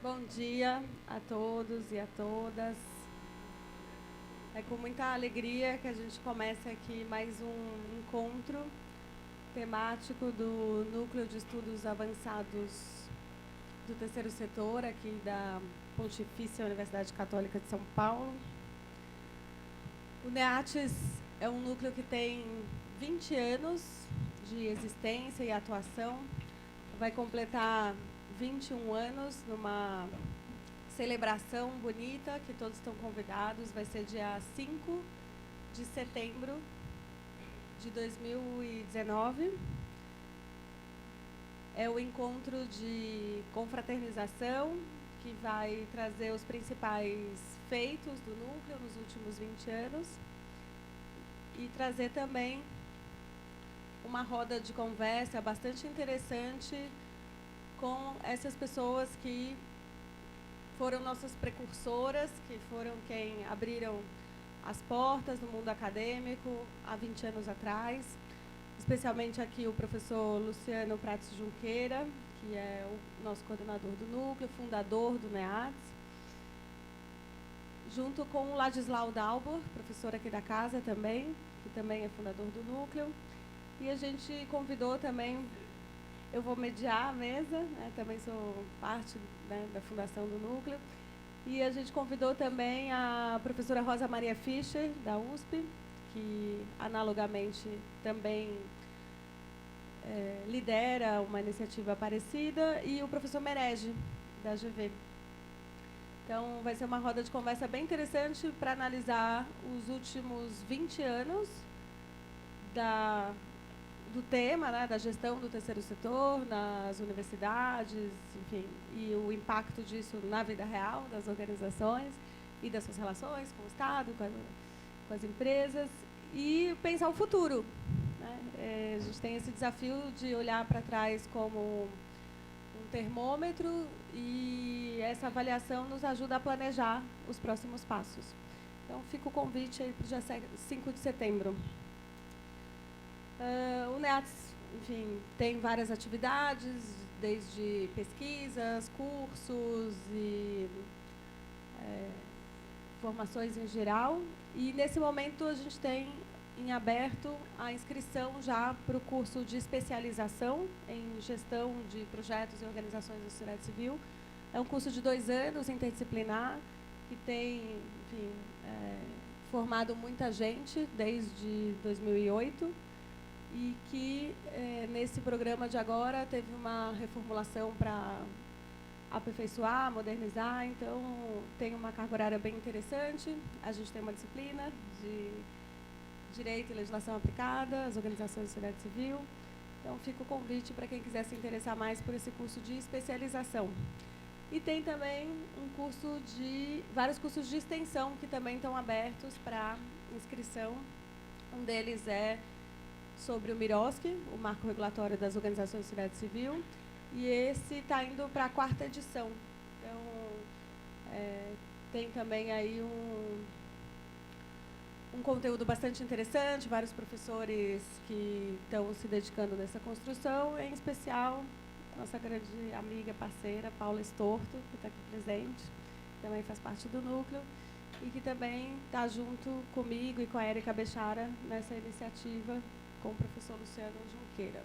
Bom dia a todos e a todas. É com muita alegria que a gente começa aqui mais um encontro temático do Núcleo de Estudos Avançados do Terceiro Setor, aqui da Pontifícia Universidade Católica de São Paulo. O NEATES é um núcleo que tem 20 anos de existência e atuação. Vai completar 21 anos numa celebração bonita, que todos estão convidados. Vai ser dia 5 de setembro de 2019. É o encontro de confraternização que vai trazer os principais feitos do núcleo nos últimos 20 anos e trazer também uma roda de conversa bastante interessante com essas pessoas que foram nossas precursoras, que foram quem abriram as portas do mundo acadêmico há 20 anos atrás, especialmente aqui o professor Luciano Prates Junqueira, que é o nosso coordenador do núcleo, fundador do NEATES, junto com o Ladislau Dalbor, professor aqui da casa também, que também é fundador do núcleo. E a gente convidou também, eu vou mediar a mesa, né, também sou parte, né, da fundação do núcleo, e a gente convidou também a professora Rosa Maria Fischer, da USP, que analogamente também lidera uma iniciativa parecida, e o professor Merege, da GV. Então, vai ser uma roda de conversa bem interessante para analisar os últimos 20 anos do tema, né, da gestão do terceiro setor nas universidades, enfim, e o impacto disso na vida real das organizações e das suas relações com o Estado, com as empresas, e pensar o futuro, né? A gente tem esse desafio de olhar para trás como um termômetro, e essa avaliação nos ajuda a planejar os próximos passos. Então, fica o convite aí para o dia 5 de setembro. O NEATES, enfim, tem várias atividades, desde pesquisas, cursos e formações em geral. E, nesse momento, a gente tem em aberto a inscrição já para o curso de especialização em gestão de projetos e organizações da sociedade civil. É um curso de 2 anos, interdisciplinar, que tem, enfim, formado muita gente desde 2008 e que, nesse programa de agora, teve uma reformulação para aperfeiçoar, modernizar. Então, tem uma carga horária bem interessante. A gente tem uma disciplina de Direito e Legislação Aplicada, as organizações da sociedade civil. Então, fica o convite para quem quiser se interessar mais por esse curso de especialização. E tem também vários cursos de extensão que também estão abertos para inscrição. Um deles é sobre o MIROSC, o Marco Regulatório das Organizações da Sociedade Civil, e esse está indo para a 4ª edição. Então, tem também aí um conteúdo bastante interessante, vários professores que estão se dedicando nessa construção, em especial nossa grande amiga, parceira, Paula Estorto, que está aqui presente, também faz parte do núcleo, e que também está junto comigo e com a Érica Bechara nessa iniciativa com o professor Luciano Junqueira.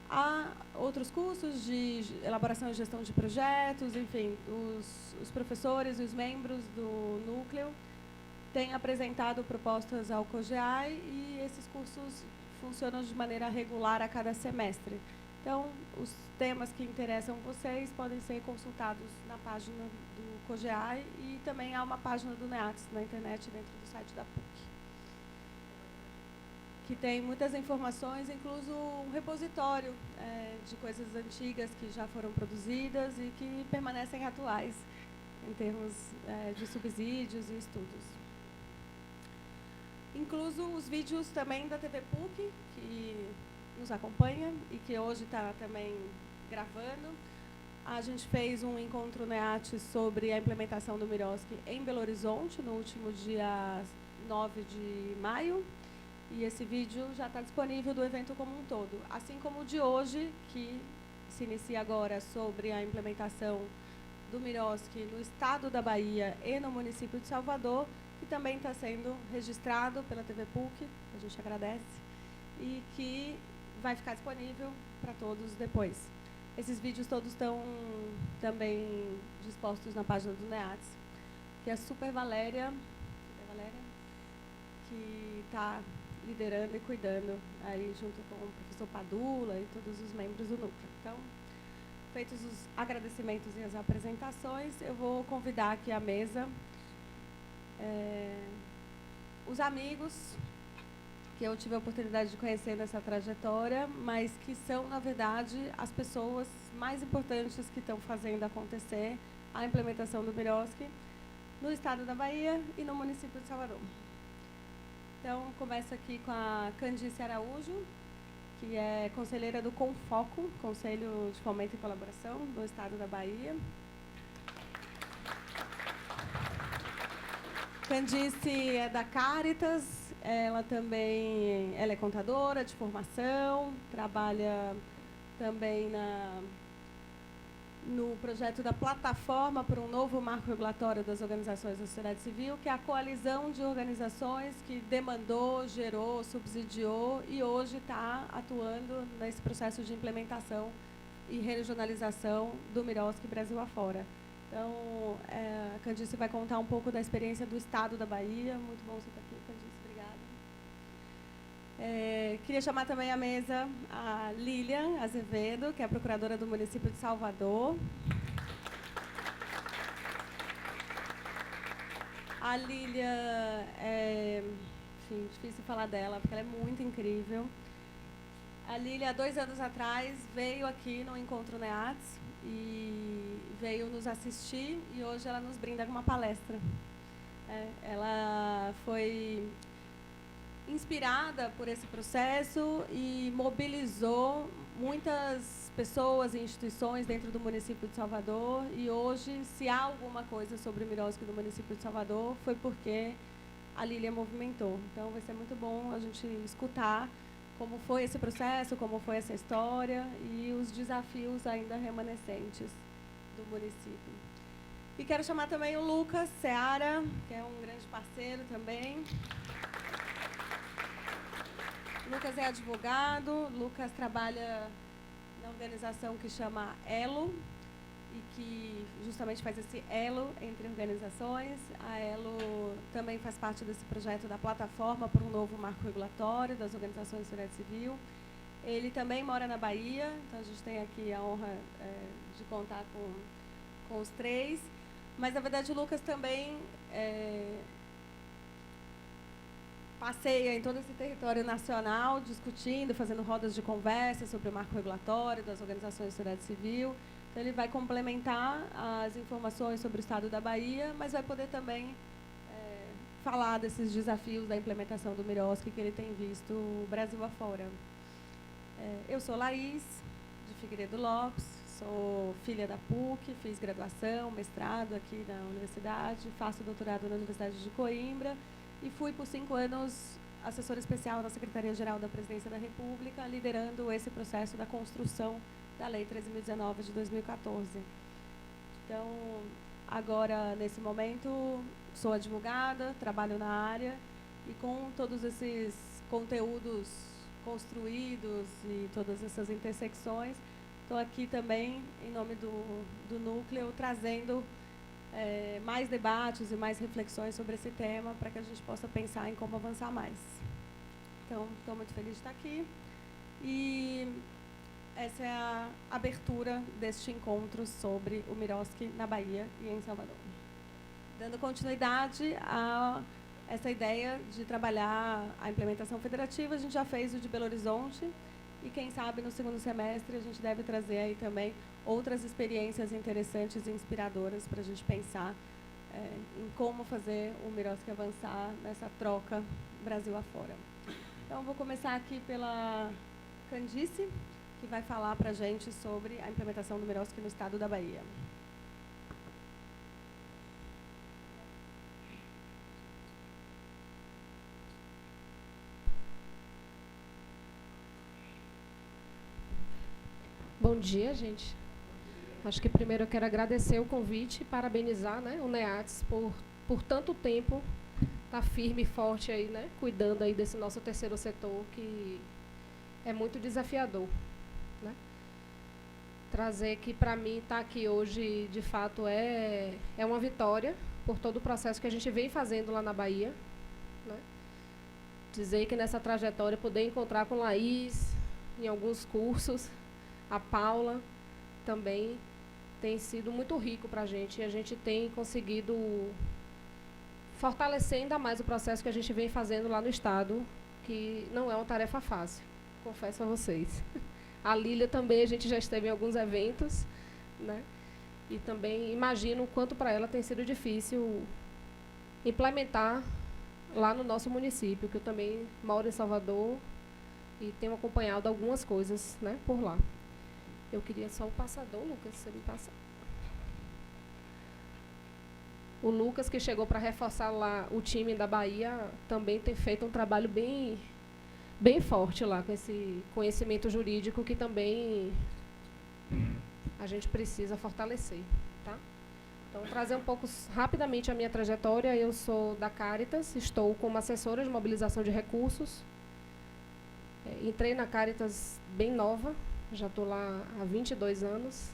Há outros cursos de elaboração e gestão de projetos, enfim, os professores e os membros do núcleo têm apresentado propostas ao COGEAI e esses cursos funcionam de maneira regular a cada semestre. Então, os temas que interessam vocês podem ser consultados na página do COGEAI, e também há uma página do NEATES na internet dentro do site da PUC, que tem muitas informações, incluso um repositório de coisas antigas que já foram produzidas e que permanecem atuais em termos de subsídios e estudos. Incluso os vídeos também da TV PUC, que nos acompanha e que hoje está também gravando. A gente fez um encontro NEATES sobre a implementação do MIROSC em Belo Horizonte, no último dia 9 de maio. E esse vídeo já está disponível do evento como um todo, assim como o de hoje, que se inicia agora sobre a implementação do Miroski no estado da Bahia e no município de Salvador, que também está sendo registrado pela TV PUC, a gente agradece, e que vai ficar disponível para todos depois. Esses vídeos todos estão também dispostos na página do NEATS, que é a Super Valéria, que está liderando e cuidando aí junto com o professor Padula e todos os membros do núcleo. Então, feitos os agradecimentos e as apresentações, eu vou convidar aqui à mesa os amigos que eu tive a oportunidade de conhecer nessa trajetória, mas que são, na verdade, as pessoas mais importantes que estão fazendo acontecer a implementação do Miroski no estado da Bahia e no município de Salvador. Então, começo aqui com a Candice Araújo, que é conselheira do CONFOCO, Conselho de Fomento e Colaboração do estado da Bahia. Candice é da Caritas, ela é contadora de formação, trabalha também no projeto da Plataforma para um Novo Marco Regulatório das Organizações da Sociedade Civil, que é a coalizão de organizações que demandou, gerou, subsidiou e hoje está atuando nesse processo de implementação e regionalização do Miroski Brasil afora. Então, a Candice vai contar um pouco da experiência do estado da Bahia. Muito bom você estar aqui, Candice. Obrigada. Queria chamar também à mesa a Lilian Azevedo, que é a procuradora do município de Salvador. A Lilian, enfim, difícil falar dela, porque ela é muito incrível. A Lilian, há 2 anos atrás, veio aqui no Encontro NEATS e veio nos assistir e hoje ela nos brinda com uma palestra. Ela foi inspirada por esse processo e mobilizou muitas pessoas e instituições dentro do município de Salvador e hoje, se há alguma coisa sobre o Miroski do município de Salvador, foi porque a Lilian movimentou. Então, vai ser muito bom a gente escutar como foi esse processo, como foi essa história e os desafios ainda remanescentes do município. E quero chamar também o Lucas Seara, que é um grande parceiro também. Lucas é advogado, Lucas trabalha na organização que chama ELO, e que justamente faz esse elo entre organizações. A ELO também faz parte desse projeto da Plataforma para um Novo Marco Regulatório das Organizações da Sociedade Civil. Ele também mora na Bahia, então a gente tem aqui a honra de contar com os 3. Mas, na verdade, o Lucas também passeia em todo esse território nacional, discutindo, fazendo rodas de conversa sobre o marco regulatório das organizações da sociedade civil. Então, ele vai complementar as informações sobre o estado da Bahia, mas vai poder também falar desses desafios da implementação do Miroski que ele tem visto o Brasil afora. Eu sou Laís, de Figueiredo Lopes, sou filha da PUC, fiz graduação, mestrado aqui na universidade, faço doutorado na Universidade de Coimbra e fui por 5 anos assessora especial na Secretaria-Geral da Presidência da República, liderando esse processo da construção da Lei 13.019 de 2014. Então, agora, nesse momento, sou advogada, trabalho na área e com todos esses conteúdos construídos e todas essas intersecções, estou aqui também, em nome do Núcleo, trazendo mais debates e mais reflexões sobre esse tema para que a gente possa pensar em como avançar mais. Então, estou muito feliz de estar aqui e essa é a abertura deste encontro sobre o Miroski na Bahia e em Salvador. Dando continuidade a essa ideia de trabalhar a implementação federativa, a gente já fez o de Belo Horizonte e, quem sabe, no segundo semestre, a gente deve trazer aí também outras experiências interessantes e inspiradoras para a gente pensar em como fazer o Miroski avançar nessa troca Brasil afora. Então, vou começar aqui pela Candice, que vai falar para a gente sobre a implementação do Miroski no estado da Bahia. Bom dia, gente. Acho que primeiro eu quero agradecer o convite e parabenizar, né, o NEATS por tanto tempo estar firme e forte aí, né, cuidando aí desse nosso terceiro setor, que é muito desafiador, né? Trazer que, para mim, estar aqui hoje, de fato, é uma vitória por todo o processo que a gente vem fazendo lá na Bahia, né? Dizer que nessa trajetória poder encontrar com Laís em alguns cursos, a Paula também tem sido muito rico para a gente, e a gente tem conseguido fortalecer ainda mais o processo que a gente vem fazendo lá no Estado, que não é uma tarefa fácil, confesso a vocês. A Lília também, a gente já esteve em alguns eventos, né? E também imagino o quanto para ela tem sido difícil implementar lá no nosso município, que eu também moro em Salvador e tenho acompanhado algumas coisas, né, por lá. Eu queria só o passador, Lucas, você me passa. O Lucas, que chegou para reforçar lá o time da Bahia, também tem feito um trabalho bem forte lá, com esse conhecimento jurídico que também a gente precisa fortalecer, tá? Então, trazer um pouco rapidamente a minha trajetória. Eu sou da Caritas, estou como assessora de mobilização de recursos. Entrei na Caritas bem nova, já estou lá há 22 anos.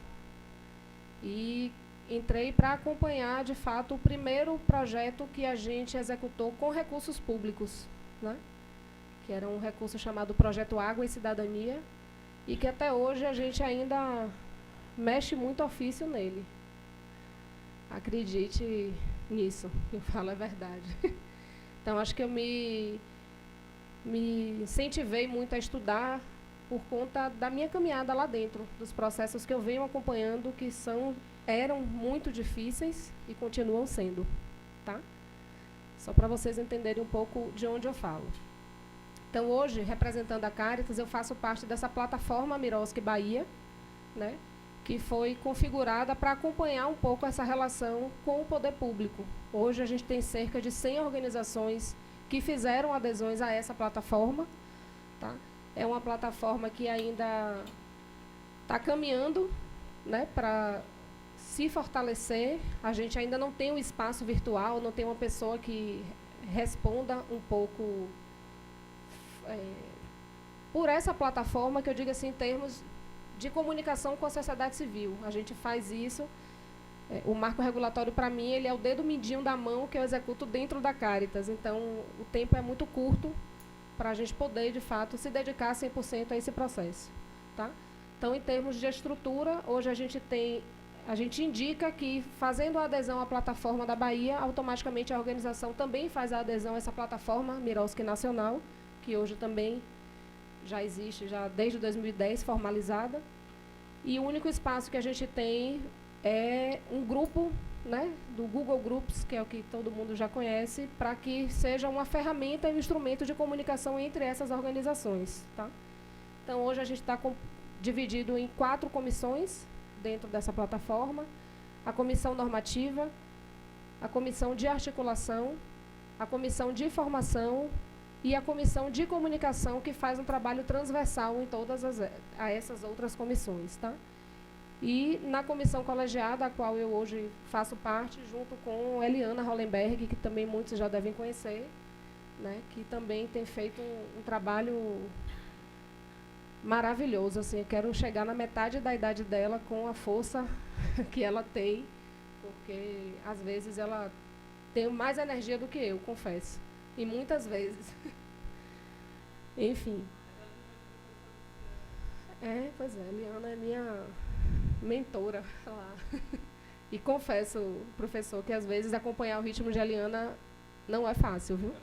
E entrei para acompanhar, de fato, o primeiro projeto que a gente executou com recursos públicos, né? Que era um recurso chamado Projeto Água e Cidadania, e que até hoje a gente ainda mexe muito ofício nele. Acredite nisso, eu falo a verdade. Então, acho que eu me incentivei muito a estudar por conta da minha caminhada lá dentro, dos processos que eu venho acompanhando, que eram muito difíceis e continuam sendo, tá? Só para vocês entenderem um pouco de onde eu falo. Então, hoje, representando a Caritas, eu faço parte dessa plataforma Miroski Bahia, né, que foi configurada para acompanhar um pouco essa relação com o poder público. Hoje, a gente tem cerca de 100 organizações que fizeram adesões a essa plataforma, tá? É uma plataforma que ainda está caminhando, né, para se fortalecer. A gente ainda não tem um espaço virtual, não tem uma pessoa que responda um pouco por essa plataforma, que eu digo assim, em termos de comunicação com a sociedade civil. A gente faz isso. O marco regulatório, para mim, ele é o dedo mindinho da mão que eu executo dentro da Caritas. Então, o tempo é muito curto para a gente poder, de fato, se dedicar 100% a esse processo, tá? Então, em termos de estrutura, hoje a gente indica que, fazendo a adesão à plataforma da Bahia, automaticamente a organização também faz a adesão a essa plataforma Miroski Nacional, que hoje também já existe, já desde 2010, formalizada. E o único espaço que a gente tem é um grupo, né, do Google Groups, que é o que todo mundo já conhece, para que seja uma ferramenta e um instrumento de comunicação entre essas organizações, tá? Então, hoje a gente está dividido em 4 comissões dentro dessa plataforma: a comissão normativa, a comissão de articulação, a comissão de formação e a comissão de comunicação, que faz um trabalho transversal em todas essas outras comissões, tá? E na comissão colegiada, a qual eu hoje faço parte, junto com Eliana Hollenberg, que também muitos já devem conhecer, né, que também tem feito um trabalho maravilhoso. Assim, eu quero chegar na metade da idade dela com a força que ela tem, porque, às vezes, ela tem mais energia do que eu, confesso. E muitas vezes. Enfim. Pois é, a Eliana é minha mentora lá. E confesso, professor, que às vezes acompanhar o ritmo de Eliana não é fácil, viu?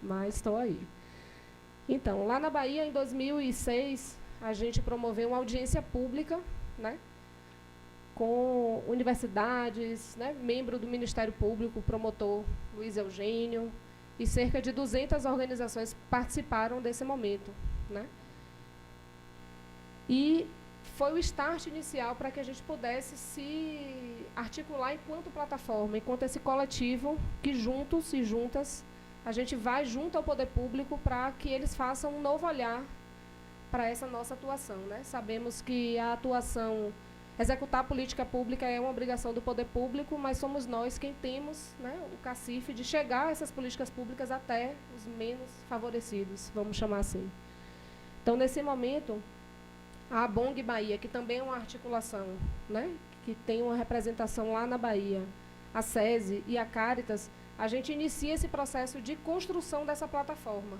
Mas estou aí. Então, lá na Bahia, em 2006, a gente promoveu uma audiência pública, né, com universidades, né, membro do Ministério Público, o promotor Luiz Eugênio, e cerca de 200 organizações participaram desse momento, né? E foi o start inicial para que a gente pudesse se articular enquanto plataforma, enquanto esse coletivo que, juntos e juntas, a gente vai junto ao poder público para que eles façam um novo olhar para essa nossa atuação, né? Sabemos que a atuação executar a política pública é uma obrigação do poder público, mas somos nós quem temos, né, o cacife de chegar essas políticas públicas até os menos favorecidos, vamos chamar assim. Então, nesse momento, a ABONG Bahia, que também é uma articulação, né, que tem uma representação lá na Bahia, a SESI e a Caritas, a gente inicia esse processo de construção dessa plataforma.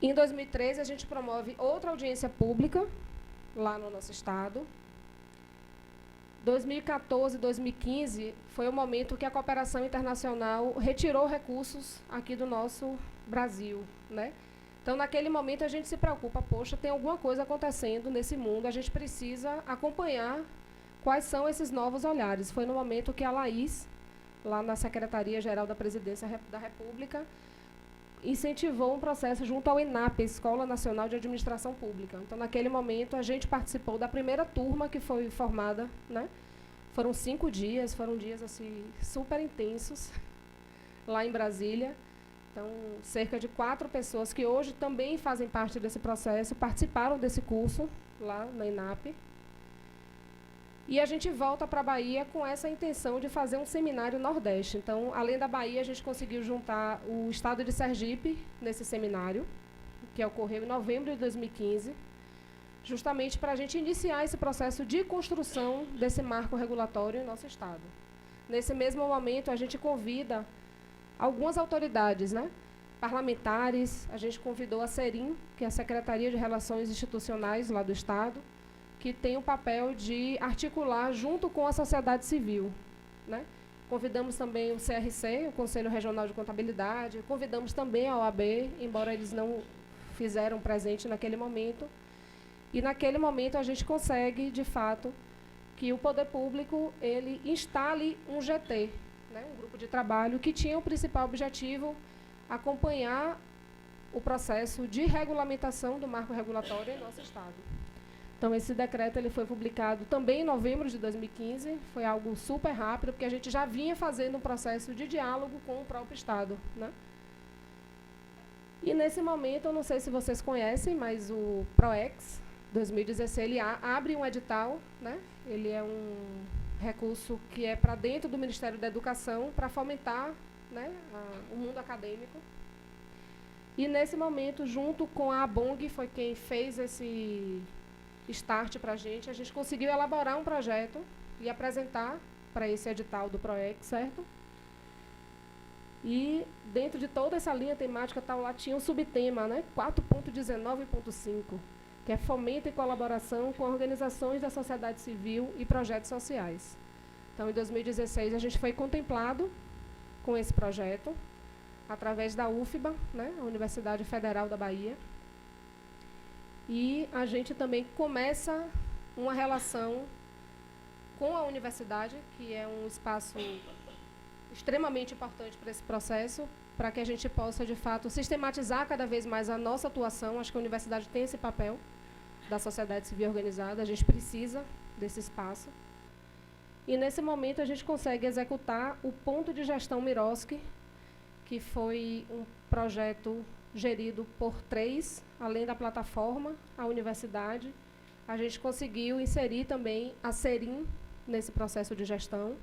Em 2013, a gente promove outra audiência pública lá no nosso estado. 2014 e 2015 foi o momento que a cooperação internacional retirou recursos aqui do nosso Brasil, né? Então, naquele momento, a gente se preocupa, poxa, tem alguma coisa acontecendo nesse mundo, a gente precisa acompanhar quais são esses novos olhares. Foi no momento que a Laís, lá na Secretaria-Geral da Presidência da República, incentivou um processo junto ao ENAP, Escola Nacional de Administração Pública. Então, naquele momento, a gente participou da primeira turma que foi formada, né? Foram 5 dias, foram dias assim, super intensos, lá em Brasília. Então, cerca de 4 pessoas que hoje também fazem parte desse processo, participaram desse curso lá na ENAP. E a gente volta para a Bahia com essa intenção de fazer um seminário Nordeste. Então, além da Bahia, a gente conseguiu juntar o estado de Sergipe nesse seminário, que ocorreu em novembro de 2015, justamente para a gente iniciar esse processo de construção desse marco regulatório em nosso estado. Nesse mesmo momento, a gente convida algumas autoridades, né, parlamentares, a gente convidou a SERIM, que é a Secretaria de Relações Institucionais lá do estado, que tem o papel de articular junto com a sociedade civil, né? Convidamos também o CRC, o Conselho Regional de Contabilidade, convidamos também a OAB, embora eles não fizeram presente naquele momento. E naquele momento a gente consegue, de fato, que o poder público ele instale um GT, né? Um grupo de trabalho que tinha o principal objetivo acompanhar o processo de regulamentação do marco regulatório em nosso estado. Então, esse decreto ele foi publicado também em novembro de 2015, foi algo super rápido, porque a gente já vinha fazendo um processo de diálogo com o próprio estado, né? E, nesse momento, eu não sei se vocês conhecem, mas o PROEX 2016, ele abre um edital, né? Ele é um recurso que é para dentro do Ministério da Educação, para fomentar, né, o mundo acadêmico. E, nesse momento, junto com a ABONG, foi quem fez esse start para a gente conseguiu elaborar um projeto e apresentar para esse edital do PROEX, certo? E, dentro de toda essa linha temática, lá tinha um subtema, né, 4.19.5, que é fomento e colaboração com organizações da sociedade civil e projetos sociais. Então, em 2016, a gente foi contemplado com esse projeto, através da UFBA, né, a Universidade Federal da Bahia. E a gente também começa uma relação com a universidade, que é um espaço extremamente importante para esse processo, para que a gente possa, de fato, sistematizar cada vez mais a nossa atuação. Acho que a universidade tem esse papel da sociedade civil organizada, a gente precisa desse espaço. E, nesse momento, a gente consegue executar o Ponto de Gestão Miroski, que foi um projeto gerido por 3, além da plataforma, a universidade. A gente conseguiu inserir também a SERIM nesse processo de gestão.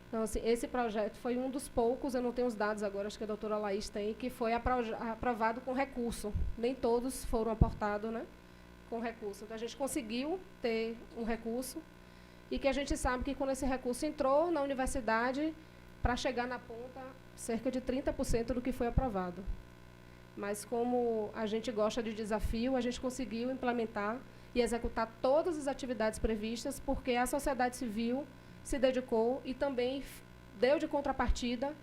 Então, assim, esse projeto foi um dos poucos, eu não tenho os dados agora, acho que a doutora Laís tem, que foi aprovado com recurso. Nem todos foram aportados, né, com recurso. Então, a gente conseguiu ter um recurso e que a gente sabe que, quando esse recurso entrou na universidade, para chegar na ponta, cerca de 30% do que foi aprovado. Mas, como a gente gosta de desafio, a gente conseguiu implementar e executar todas as atividades previstas, porque a sociedade civil se dedicou e também deu de contrapartida,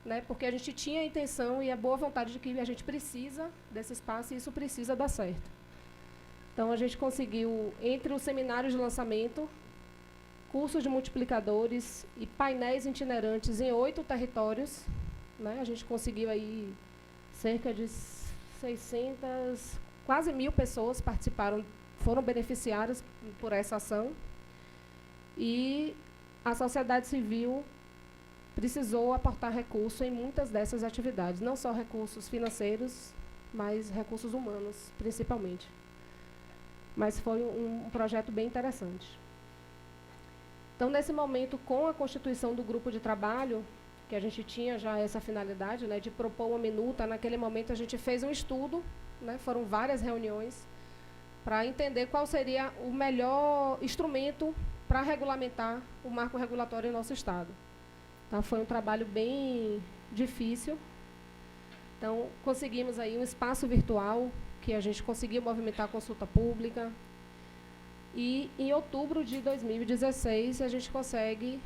né, porque a gente tinha a intenção e a boa vontade de que a gente precisa desse espaço e isso precisa dar certo. Então, a gente conseguiu, entre os seminários de lançamento, cursos de multiplicadores e painéis itinerantes em 8 territórios, né, a gente conseguiu aí cerca de 600, quase 1.000 pessoas participaram, foram beneficiadas por essa ação. E a sociedade civil precisou aportar recursos em muitas dessas atividades, não só recursos financeiros, mas recursos humanos, principalmente. mas foi um projeto bem interessante. Então, nesse momento, com a constituição do grupo de trabalho, que a gente tinha já essa finalidade, né, de propor uma minuta, naquele momento a gente fez um estudo, né, foram várias reuniões, para entender qual seria o melhor instrumento para regulamentar o marco regulatório em nosso Estado. Então, foi um trabalho bem difícil. Então, conseguimos aí um espaço virtual, que a gente conseguiu movimentar a consulta pública. E, em outubro de 2016, a gente consegue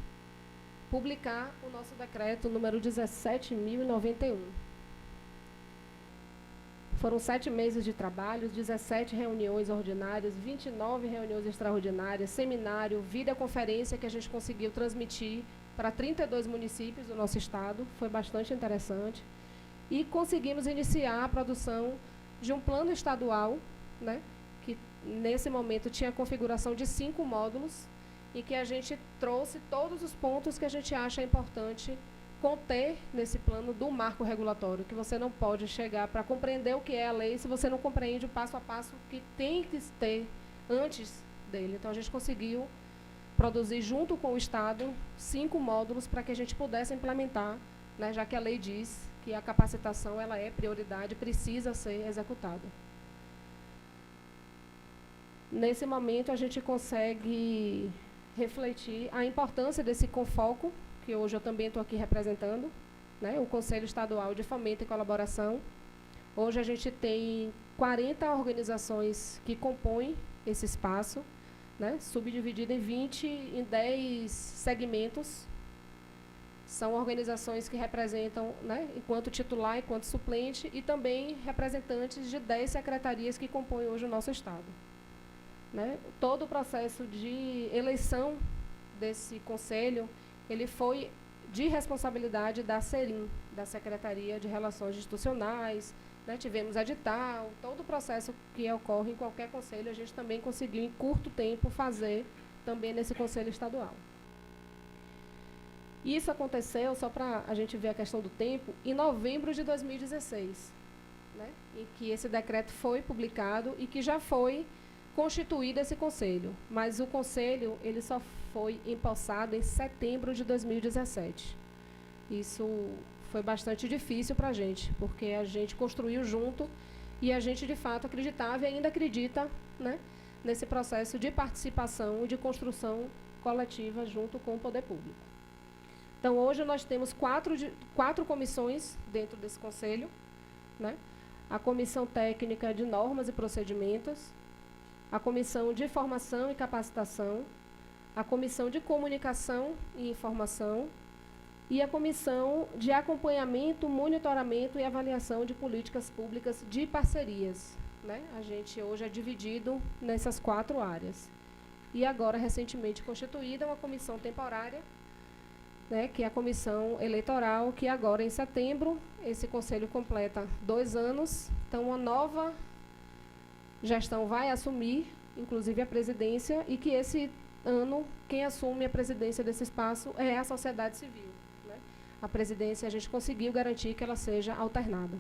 publicar o nosso decreto número 17.091. Foram 7 meses de trabalho, 17 reuniões ordinárias, 29 reuniões extraordinárias, seminário, videoconferência que a gente conseguiu transmitir para 32 municípios do nosso estado. Foi bastante interessante. E conseguimos iniciar a produção de um plano estadual, né, que nesse momento tinha a configuração de 5 módulos, e que a gente trouxe todos os pontos que a gente acha importante conter nesse plano do marco regulatório, que você não pode chegar para compreender o que é a lei se você não compreende o passo a passo que tem que ter antes dele. Então, a gente conseguiu produzir, junto com o Estado, 5 módulos para que a gente pudesse implementar, né, já que a lei diz que a capacitação ela é prioridade, precisa ser executada. Nesse momento, a gente consegue refletir a importância desse Confoco, que hoje eu também estou aqui representando, né, o Conselho Estadual de Fomento e Colaboração. Hoje a gente tem 40 organizações que compõem esse espaço, né, subdividido em 10 segmentos. São organizações que representam, né, enquanto titular, enquanto suplente, e também representantes de 10 secretarias que compõem hoje o nosso Estado. Né? Todo o processo de eleição desse conselho, ele foi de responsabilidade da SERIM, da Secretaria de Relações Institucionais, né? Tivemos edital, todo o processo que ocorre em qualquer conselho, a gente também conseguiu, em curto tempo, fazer também nesse conselho estadual. Isso aconteceu, só para a gente ver a questão do tempo, em novembro de 2016, né? Em que esse decreto foi publicado e que já foi constituído esse conselho, mas o conselho ele só foi empossado em setembro de 2017. Isso foi bastante difícil para a gente, porque a gente construiu junto e a gente, de fato, acreditava e ainda acredita, né, nesse processo de participação e de construção coletiva junto com o poder público. Então, hoje nós temos 4 comissões dentro desse conselho, né? A Comissão Técnica de Normas e Procedimentos, a Comissão de Formação e Capacitação, a Comissão de Comunicação e Informação e a Comissão de Acompanhamento, Monitoramento e Avaliação de Políticas Públicas de Parcerias. Né? A gente hoje é dividido nessas 4 áreas. E agora, recentemente constituída, uma comissão temporária, né, que é a Comissão Eleitoral, que agora, em setembro, esse conselho completa 2 anos. Então, uma nova gestão vai assumir, inclusive, a presidência, e que esse ano, quem assume a presidência desse espaço é a sociedade civil. Né? A presidência, a gente conseguiu garantir que ela seja alternada.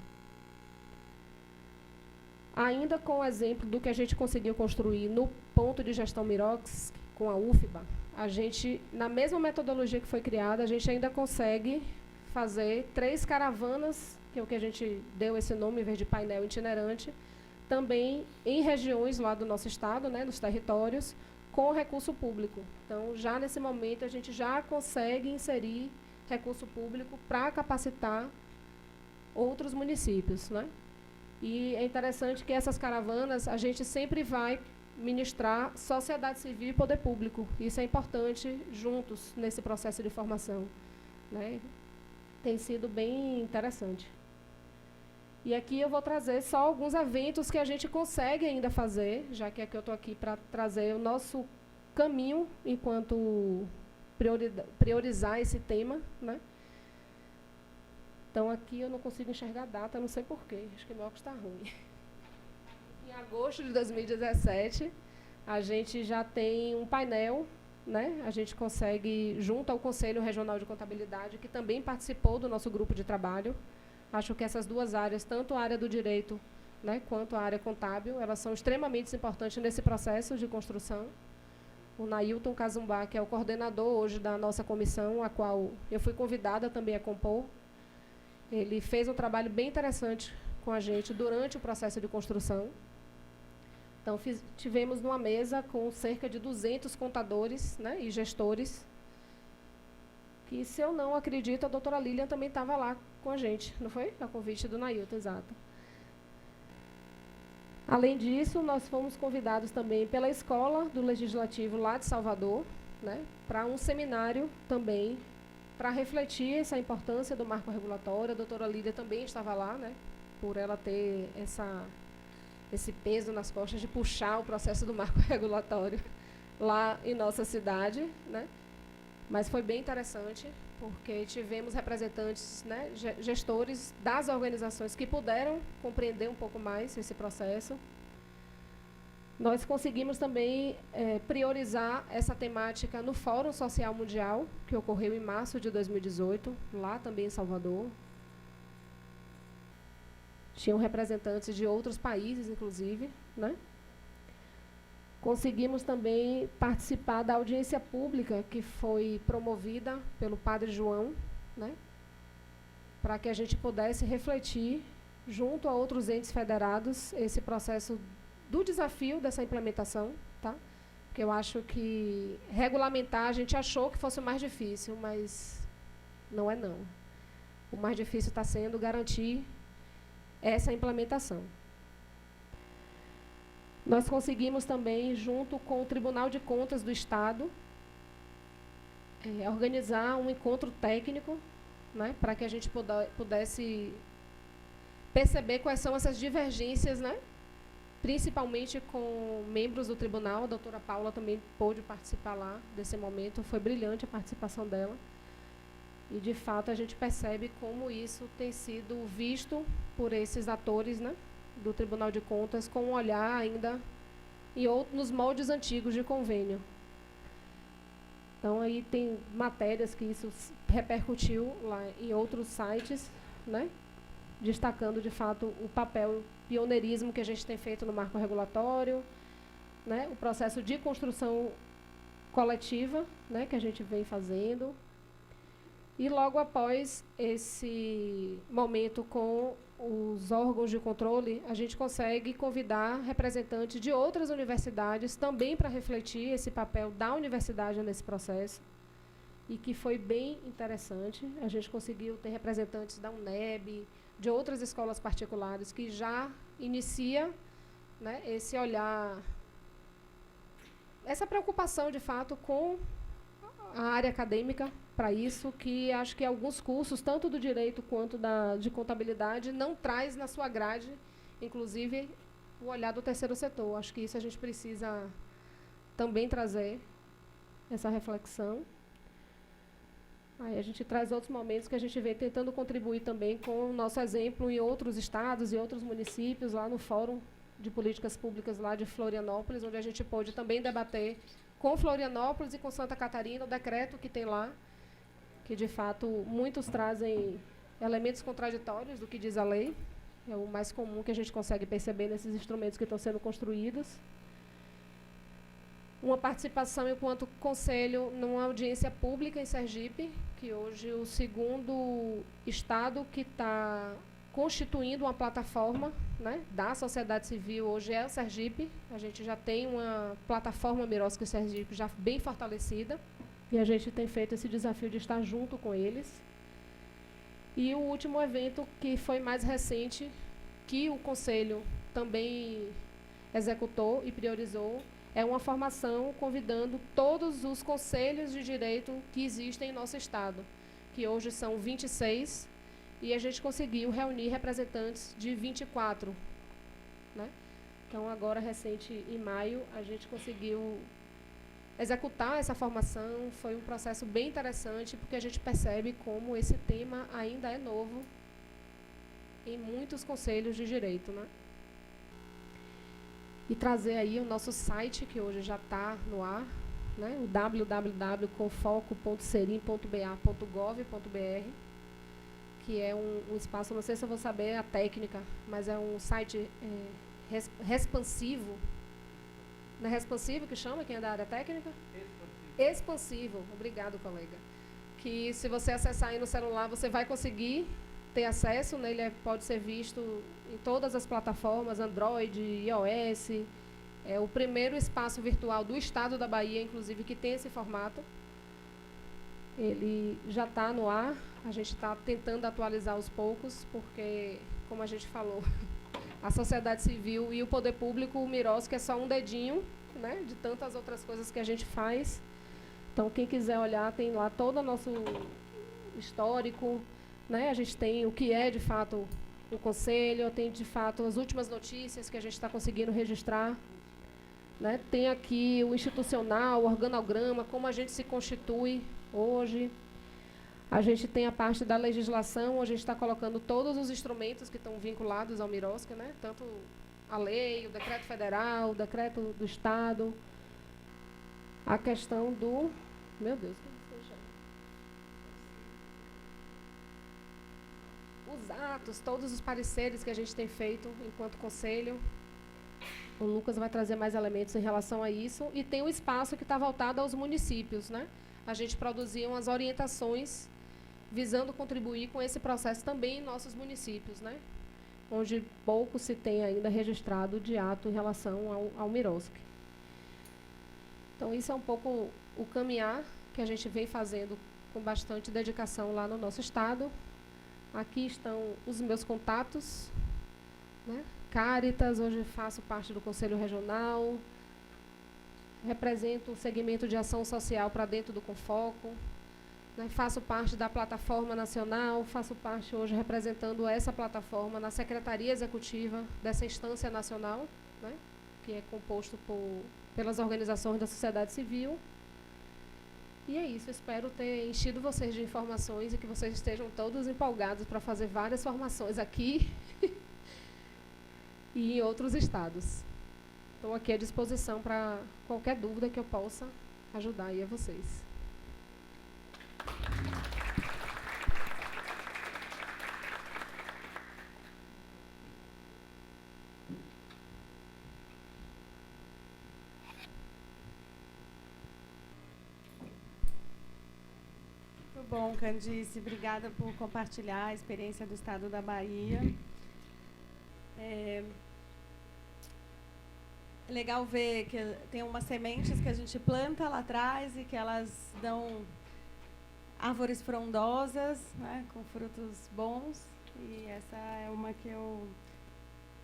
Ainda com o exemplo do que a gente conseguiu construir no ponto de gestão Mirox, com a UFBA, a gente, na mesma metodologia que foi criada, a gente ainda consegue fazer 3 caravanas, que é o que a gente deu esse nome, em vez de painel itinerante, também em regiões lá do nosso estado, né, nos territórios, com recurso público. Então, já nesse momento, a gente já consegue inserir recurso público para capacitar outros municípios. Né? E é interessante que essas caravanas, a gente sempre vai ministrar sociedade civil e poder público. Isso é importante juntos nesse processo de formação. Né? Tem sido bem interessante. E aqui eu vou trazer só alguns eventos que a gente consegue ainda fazer, já que aqui eu estou aqui para trazer o nosso caminho enquanto priorizar esse tema. Né? Então, aqui eu não consigo enxergar a data, não sei porquê, acho que meu óculos está ruim. Em agosto de 2017, a gente já tem um painel, né? A gente consegue, junto ao Conselho Regional de Contabilidade, que também participou do nosso grupo de trabalho. Acho que essas 2 áreas, tanto a área do direito né, quanto a área contábil, elas são extremamente importantes nesse processo de construção. O Nailton Cazumbá, que é o coordenador hoje da nossa comissão, a qual eu fui convidada também a compor, ele fez um trabalho bem interessante com a gente durante o processo de construção. Então, tivemos numa mesa com cerca de 200 contadores, né, e gestores, que, se eu não acredito, a doutora Lilian também estava lá com a gente, não foi? A convite do Nailton, exato. Além disso, nós fomos convidados também pela Escola do Legislativo lá de Salvador, né, para um seminário também, para refletir essa importância do marco regulatório. A doutora Lídia também estava lá, né, por ela ter esse peso nas costas de puxar o processo do marco regulatório lá em nossa cidade, né. Mas foi bem interessante, porque tivemos representantes, né, gestores das organizações que puderam compreender um pouco mais esse processo. Nós conseguimos também priorizar essa temática no Fórum Social Mundial, que ocorreu em março de 2018, lá também em Salvador. Tinham representantes de outros países, inclusive, né? Conseguimos também participar da audiência pública que foi promovida pelo Padre João, né, para que a gente pudesse refletir, junto a outros entes federados, esse processo do desafio dessa implementação, tá? Porque eu acho que regulamentar, a gente achou que fosse o mais difícil, mas não é não. O mais difícil está sendo garantir essa implementação. Nós conseguimos também, junto com o Tribunal de Contas do Estado, organizar um encontro técnico, né, para que a gente pudesse perceber quais são essas divergências, né, principalmente com membros do tribunal. A doutora Paula também pôde participar lá desse momento, foi brilhante a participação dela. E, de fato, a gente percebe como isso tem sido visto por esses atores, né, do Tribunal de Contas, com um olhar ainda nos moldes antigos de convênio. Então, aí tem matérias que isso repercutiu lá em outros sites, né, destacando, de fato, o papel pioneirismo que a gente tem feito no marco regulatório, né, o processo de construção coletiva, né, que a gente vem fazendo. E, logo após esse momento com os órgãos de controle, a gente consegue convidar representantes de outras universidades também para refletir esse papel da universidade nesse processo, e que foi bem interessante. A gente conseguiu ter representantes da UNEB, de outras escolas particulares, que já inicia, né, esse olhar, essa preocupação, de fato, com a área acadêmica para isso, que acho que alguns cursos, tanto do direito quanto de contabilidade, não traz na sua grade, inclusive, o olhar do terceiro setor. Acho que isso a gente precisa também trazer, essa reflexão. Aí a gente traz outros momentos que a gente vem tentando contribuir também com o nosso exemplo em outros estados e outros municípios, lá no Fórum de Políticas Públicas lá de Florianópolis, onde a gente pôde também debater com Florianópolis e com Santa Catarina o decreto que tem lá, que, de fato, muitos trazem elementos contraditórios do que diz a lei. É o mais comum que a gente consegue perceber nesses instrumentos que estão sendo construídos. Uma participação enquanto conselho numa audiência pública em Sergipe, que hoje o segundo estado que está constituindo uma plataforma, né, da sociedade civil hoje é o Sergipe. A gente já tem uma plataforma Mirosca Sergipe já bem fortalecida, e a gente tem feito esse desafio de estar junto com eles. E o último evento, que foi mais recente, que o Conselho também executou e priorizou, é uma formação convidando todos os conselhos de direito que existem em nosso estado, que hoje são 26, e a gente conseguiu reunir representantes de 24. Né? Então, agora, recente, em maio, a gente conseguiu executar essa formação. Foi um processo bem interessante, porque a gente percebe como esse tema ainda é novo em muitos conselhos de direito, né? E trazer aí o nosso site, que hoje já está no ar, né? O www.confoco.serim.ba.gov.br, que é um espaço, não sei se eu vou saber a técnica, mas é um site responsivo. Não é responsivo que chama, quem é da área técnica? Expansivo. Obrigado, colega. Que se você acessar aí no celular, você vai conseguir ter acesso, né? Ele pode ser visto em todas as plataformas, Android, iOS. É o primeiro espaço virtual do estado da Bahia, inclusive, que tem esse formato. Ele já está no ar, a gente está tentando atualizar aos poucos, porque, como a gente falou, a sociedade civil e o poder público, o Miroski é só um dedinho, né, de tantas outras coisas que a gente faz. Então, quem quiser olhar, tem lá todo o nosso histórico, né? A gente tem o que é, de fato, o Conselho, tem, de fato, as últimas notícias que a gente está conseguindo registrar. Né? Tem aqui o institucional, o organograma, como a gente se constitui hoje. A gente tem a parte da legislação, a gente está colocando todos os instrumentos que estão vinculados ao Miroski, né? Tanto a lei, o decreto federal, o decreto do Estado, a questão do... Meu Deus, os atos, todos os pareceres que a gente tem feito enquanto conselho. O Lucas vai trazer mais elementos em relação a isso. E tem um espaço que está voltado aos municípios, né? A gente produzia umas orientações visando contribuir com esse processo também em nossos municípios, né? Onde pouco se tem ainda registrado de ato em relação ao Miroski. Então, isso é um pouco o caminhar que a gente vem fazendo com bastante dedicação lá no nosso estado. Aqui estão os meus contatos, né? Cáritas, hoje faço parte do Conselho Regional, represento o segmento de ação social para dentro do Confoco, né? Faço parte da plataforma nacional, faço parte hoje representando essa plataforma na Secretaria Executiva dessa instância nacional, né? Que é composto pelas organizações da sociedade civil. E é isso, espero ter enchido vocês de informações e que vocês estejam todos empolgados para fazer várias formações aqui e em outros estados. Estou aqui à disposição para qualquer dúvida que eu possa ajudar aí a vocês. Muito bom, Candice. Obrigada por compartilhar a experiência do estado da Bahia. É legal ver que tem umas sementes que a gente planta lá atrás e que elas dão árvores frondosas, né, com frutos bons. E essa é uma que eu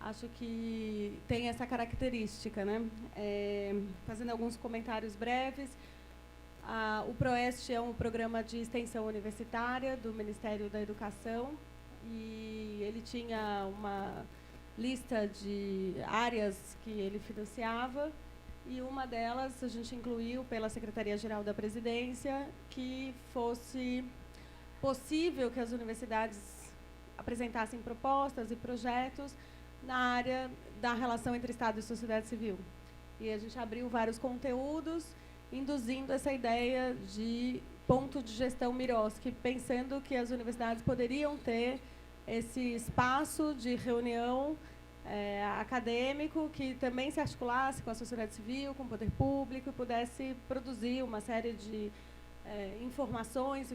acho que tem essa característica, né? Fazendo alguns comentários breves. O PROEST é um programa de extensão universitária do Ministério da Educação e ele tinha uma lista de áreas que ele financiava e uma delas a gente incluiu pela Secretaria-Geral da Presidência que fosse possível que as universidades apresentassem propostas e projetos na área da relação entre Estado e sociedade civil. E a gente abriu vários conteúdos induzindo essa ideia de ponto de gestão Miroski, pensando que as universidades poderiam ter esse espaço de reunião acadêmico que também se articulasse com a sociedade civil, com o poder público e pudesse produzir uma série de informações,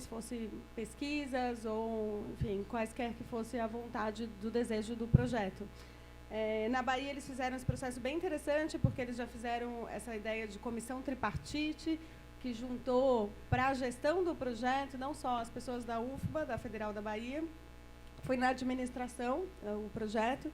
fosse pesquisas ou, enfim, quaisquer que fosse a vontade do desejo do projeto. Na Bahia, eles fizeram esse processo bem interessante, porque eles já fizeram essa ideia de comissão tripartite, que juntou para a gestão do projeto, não só as pessoas da UFBA, da Federal da Bahia, foi na administração, o projeto,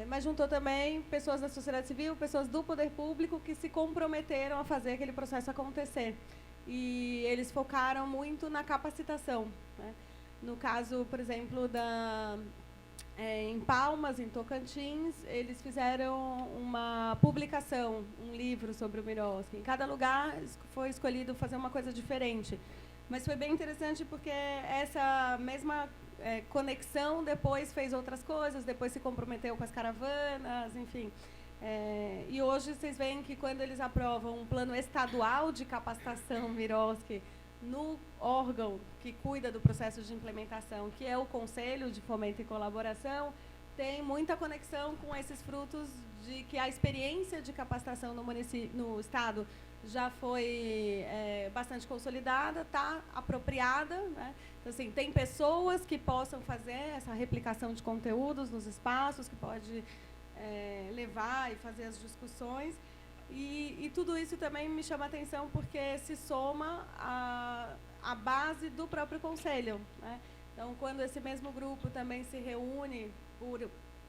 mas juntou também pessoas da sociedade civil, pessoas do poder público, que se comprometeram a fazer aquele processo acontecer. E eles focaram muito na capacitação, né? No caso, por exemplo, em Palmas, em Tocantins, eles fizeram uma publicação, um livro sobre o Miroski. Em cada lugar foi escolhido fazer uma coisa diferente. Mas foi bem interessante porque essa mesma conexão depois fez outras coisas, depois se comprometeu com as caravanas, enfim. E hoje vocês veem que quando eles aprovam um plano estadual de capacitação Miroski no órgão que cuida do processo de implementação, que é o Conselho de Fomento e Colaboração, tem muita conexão com esses frutos de que a experiência de capacitação no Estado já foi bastante consolidada, está apropriada, né? Então, assim, tem pessoas que possam fazer essa replicação de conteúdos nos espaços, que pode levar e fazer as discussões. E tudo isso também me chama a atenção porque se soma à base do próprio Conselho, né? Então, quando esse mesmo grupo também se reúne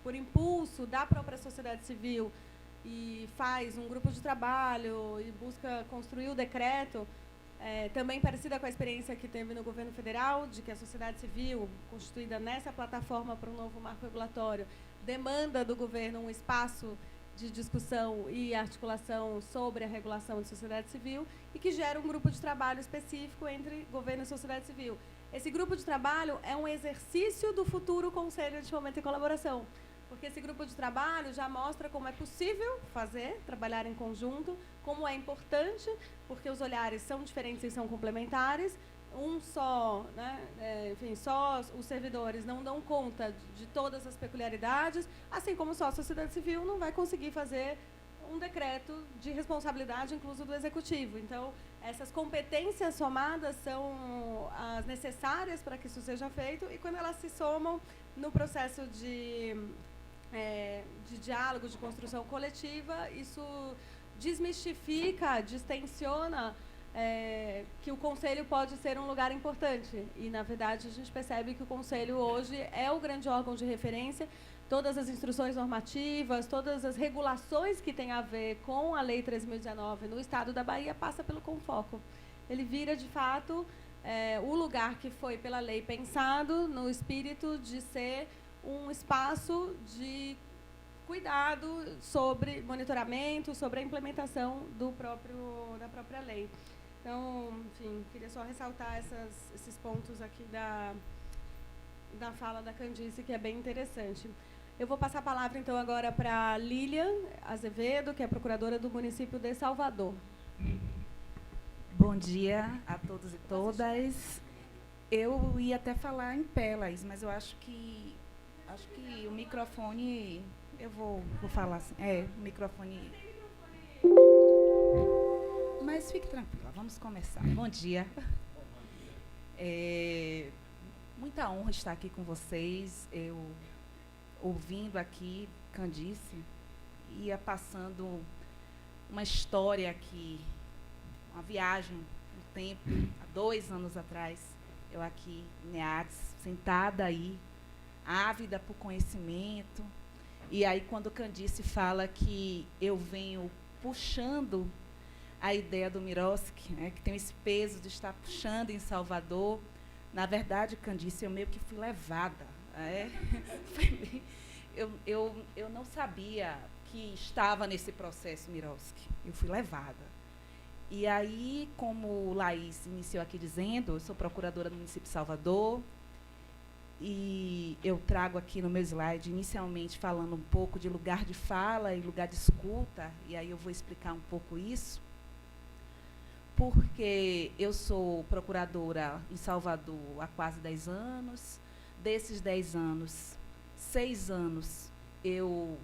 por impulso da própria sociedade civil e faz um grupo de trabalho e busca construir o decreto, também parecida com a experiência que teve no governo federal, de que a sociedade civil, constituída nessa plataforma para um novo marco regulatório, demanda do governo um espaço de discussão e articulação sobre a regulação de sociedade civil e que gera um grupo de trabalho específico entre governo e sociedade civil. Esse grupo de trabalho é um exercício do futuro Conselho de Fomento e Colaboração, porque esse grupo de trabalho já mostra como é possível trabalhar em conjunto, como é importante, porque os olhares são diferentes e são complementares. Enfim, só os servidores não dão conta de todas as peculiaridades, assim como só a sociedade civil não vai conseguir fazer um decreto de responsabilidade incluso do executivo. Então, essas competências somadas são as necessárias para que isso seja feito, e quando elas se somam no processo de diálogo, de construção coletiva, isso desmistifica, distensiona que o Conselho pode ser um lugar importante. E, na verdade, a gente percebe que o Conselho hoje é o grande órgão de referência. Todas as instruções normativas, todas as regulações que têm a ver com a Lei 13.019 no Estado da Bahia passa pelo Confoco. Ele vira, de fato, o lugar que foi pela lei pensado no espírito de ser um espaço de cuidado sobre monitoramento, sobre a implementação da própria lei. Então, enfim, queria só ressaltar esses pontos aqui da fala da Candice, que é bem interessante. Eu vou passar a palavra, então, agora para a Lilian Azevedo, que é procuradora do município de Salvador. Bom dia a todos e todas. Eu ia até falar em pé, Laís, mas eu acho que o microfone... Eu vou falar assim. O microfone... Mas fique tranquila, vamos começar. Bom dia. Muita honra estar aqui com vocês. Eu, ouvindo aqui Candice, ia passando uma história aqui, uma viagem no tempo, há 2 anos atrás, eu aqui em Neades, sentada aí, ávida por conhecimento. E aí, quando Candice fala que eu venho puxando a ideia do Miroski, né, que tem esse peso de estar puxando em Salvador, na verdade, Candice, eu meio que fui levada. Eu não sabia que estava nesse processo Miroski. Eu fui levada. E aí, como Laís iniciou aqui dizendo, eu sou procuradora do município de Salvador, e eu trago aqui no meu slide, inicialmente, falando um pouco de lugar de fala e lugar de escuta, e aí eu vou explicar um pouco isso, porque eu sou procuradora em Salvador há quase 10 anos. Desses 10 anos, 6 anos eu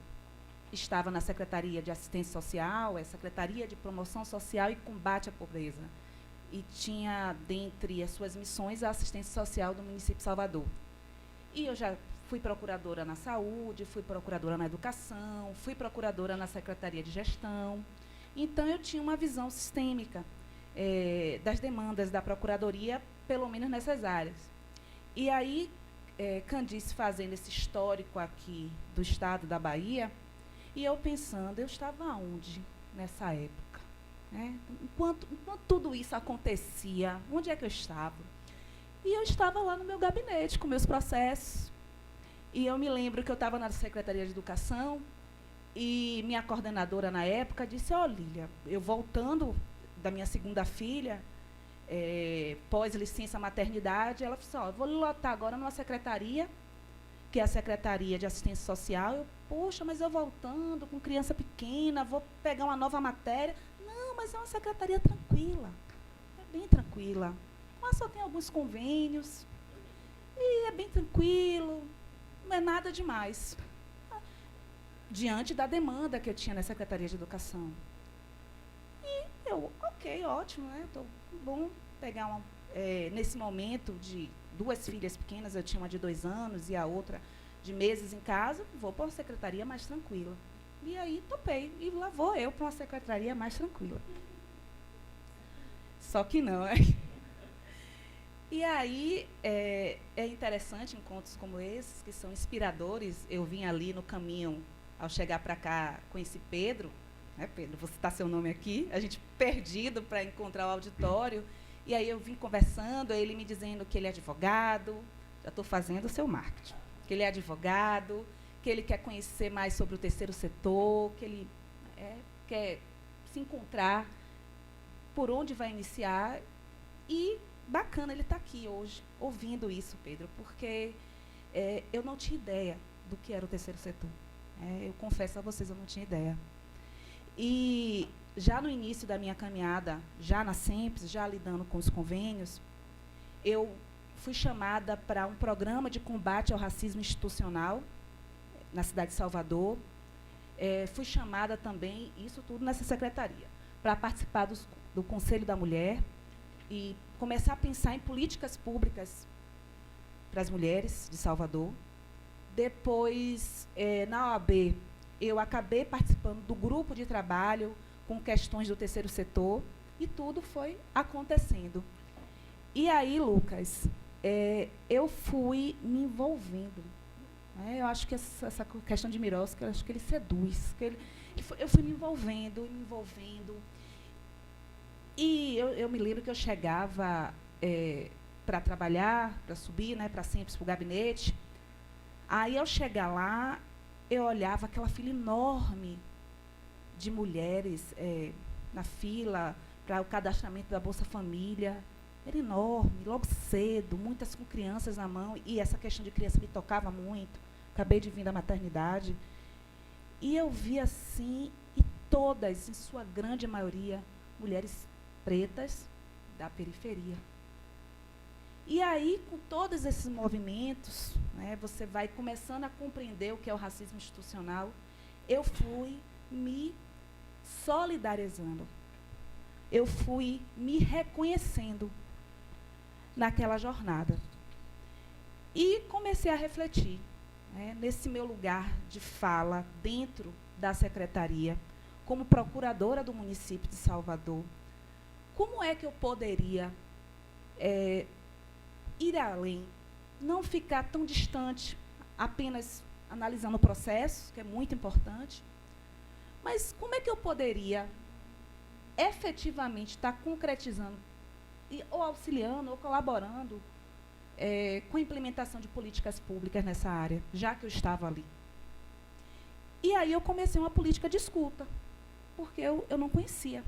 estava na Secretaria de Assistência Social, Secretaria de Promoção Social e Combate à Pobreza, e tinha, dentre as suas missões, a assistência social do município de Salvador. E eu já fui procuradora na saúde, fui procuradora na educação, fui procuradora na Secretaria de Gestão. Então, eu tinha uma visão sistêmica das demandas da Procuradoria, pelo menos nessas áreas. E aí, Candice fazendo esse histórico aqui do Estado da Bahia, e eu pensando, eu estava onde nessa época? Enquanto tudo isso acontecia, onde é que eu estava? E eu estava lá no meu gabinete, com meus processos. E eu me lembro que eu estava na Secretaria de Educação, e minha coordenadora, na época, disse, Lília, eu voltando da minha segunda filha, pós-licença maternidade, ela falou assim, vou lotar agora numa secretaria, que é a Secretaria de Assistência Social. Eu, poxa, mas eu voltando com criança pequena, vou pegar uma nova matéria. Não, mas é uma secretaria tranquila, é bem tranquila. mas só tem alguns convênios, e é bem tranquilo, não é nada demais. Diante da demanda que eu tinha na Secretaria de Educação. E eu, ok, ótimo, né? Bom pegar nesse momento de 2 filhas pequenas, eu tinha uma de 2 anos e a outra de meses em casa, vou para uma secretaria mais tranquila. E aí topei, e lá vou eu para uma secretaria mais tranquila. Só que não, é? E aí, é interessante encontros como esses, que são inspiradores. Eu vim ali no caminho, ao chegar para cá, conheci Pedro, né, Pedro, vou citar seu nome aqui, a gente perdido para encontrar o auditório, e aí eu vim conversando, ele me dizendo que ele é advogado, já estou fazendo o seu marketing, que ele é advogado, que ele quer conhecer mais sobre o terceiro setor, que ele quer se encontrar, por onde vai iniciar, e bacana ele estar aqui hoje, ouvindo isso, Pedro, porque eu não tinha ideia do que era o terceiro setor. Eu confesso a vocês, eu não tinha ideia. E já no início da minha caminhada, já na SEMPES, já lidando com os convênios, eu fui chamada para um programa de combate ao racismo institucional na cidade de Salvador. Fui chamada também, isso tudo nessa secretaria, para participar do Conselho da Mulher e começar a pensar em políticas públicas para as mulheres de Salvador. Depois, na OAB, eu acabei participando do grupo de trabalho com questões do terceiro setor, e tudo foi acontecendo. E aí, Lucas, eu fui me envolvendo. Eu acho que essa questão de Miroski, eu acho que ele seduz. Eu fui me envolvendo. E eu me lembro que eu chegava para trabalhar, para subir, né, para SEMPES, para o gabinete. Aí, ao chegar lá, eu olhava aquela fila enorme de mulheres na fila para o cadastramento da Bolsa Família. Era enorme, logo cedo, muitas com crianças na mão, e essa questão de criança me tocava muito. Acabei de vir da maternidade. E eu vi assim, e todas, em sua grande maioria, mulheres pretas da periferia. E aí, com todos esses movimentos, né, você vai começando a compreender o que é o racismo institucional. Eu fui me solidarizando. Eu fui me reconhecendo naquela jornada. E comecei a refletir, né, nesse meu lugar de fala dentro da secretaria, como procuradora do município de Salvador. Como é que eu poderia ir além, não ficar tão distante, apenas analisando o processo, que é muito importante, mas como é que eu poderia efetivamente estar concretizando, ou auxiliando, ou colaborando com a implementação de políticas públicas nessa área, já que eu estava ali. E aí eu comecei uma política de escuta, porque eu não conhecia.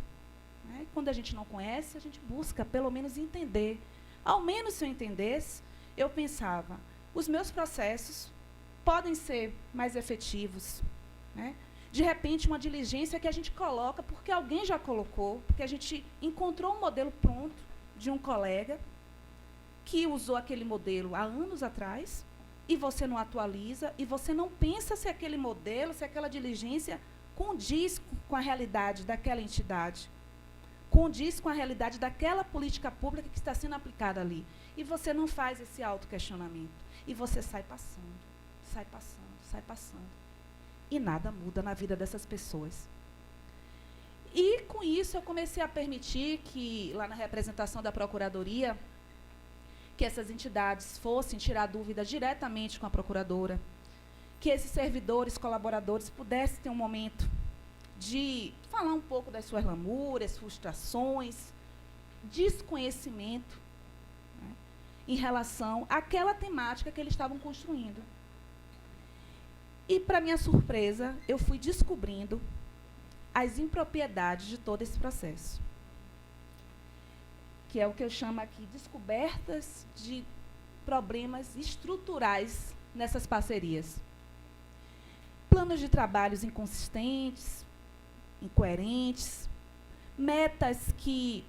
Né? Quando a gente não conhece, a gente busca, pelo menos, entender. Ao menos, se eu entendesse, eu pensava, os meus processos podem ser mais efetivos. Né? De repente, uma diligência que a gente coloca, porque alguém já colocou, porque a gente encontrou um modelo pronto de um colega que usou aquele modelo há anos atrás, e você não atualiza, e você não pensa se aquele modelo, se aquela diligência condiz com a realidade daquela entidade, condiz com a realidade daquela política pública que está sendo aplicada ali. E você não faz esse autoquestionamento. E você sai passando. E nada muda na vida dessas pessoas. E, com isso, eu comecei a permitir que, lá na representação da Procuradoria, que essas entidades fossem tirar dúvidas diretamente com a procuradora, que esses servidores, colaboradores, pudessem ter um momento de falar um pouco das suas lamúrias, frustrações, desconhecimento, né, em relação àquela temática que eles estavam construindo. E, para minha surpresa, eu fui descobrindo as impropriedades de todo esse processo, que é o que eu chamo aqui de descobertas de problemas estruturais nessas parcerias. Planos de trabalhos inconsistentes, incoerentes, metas que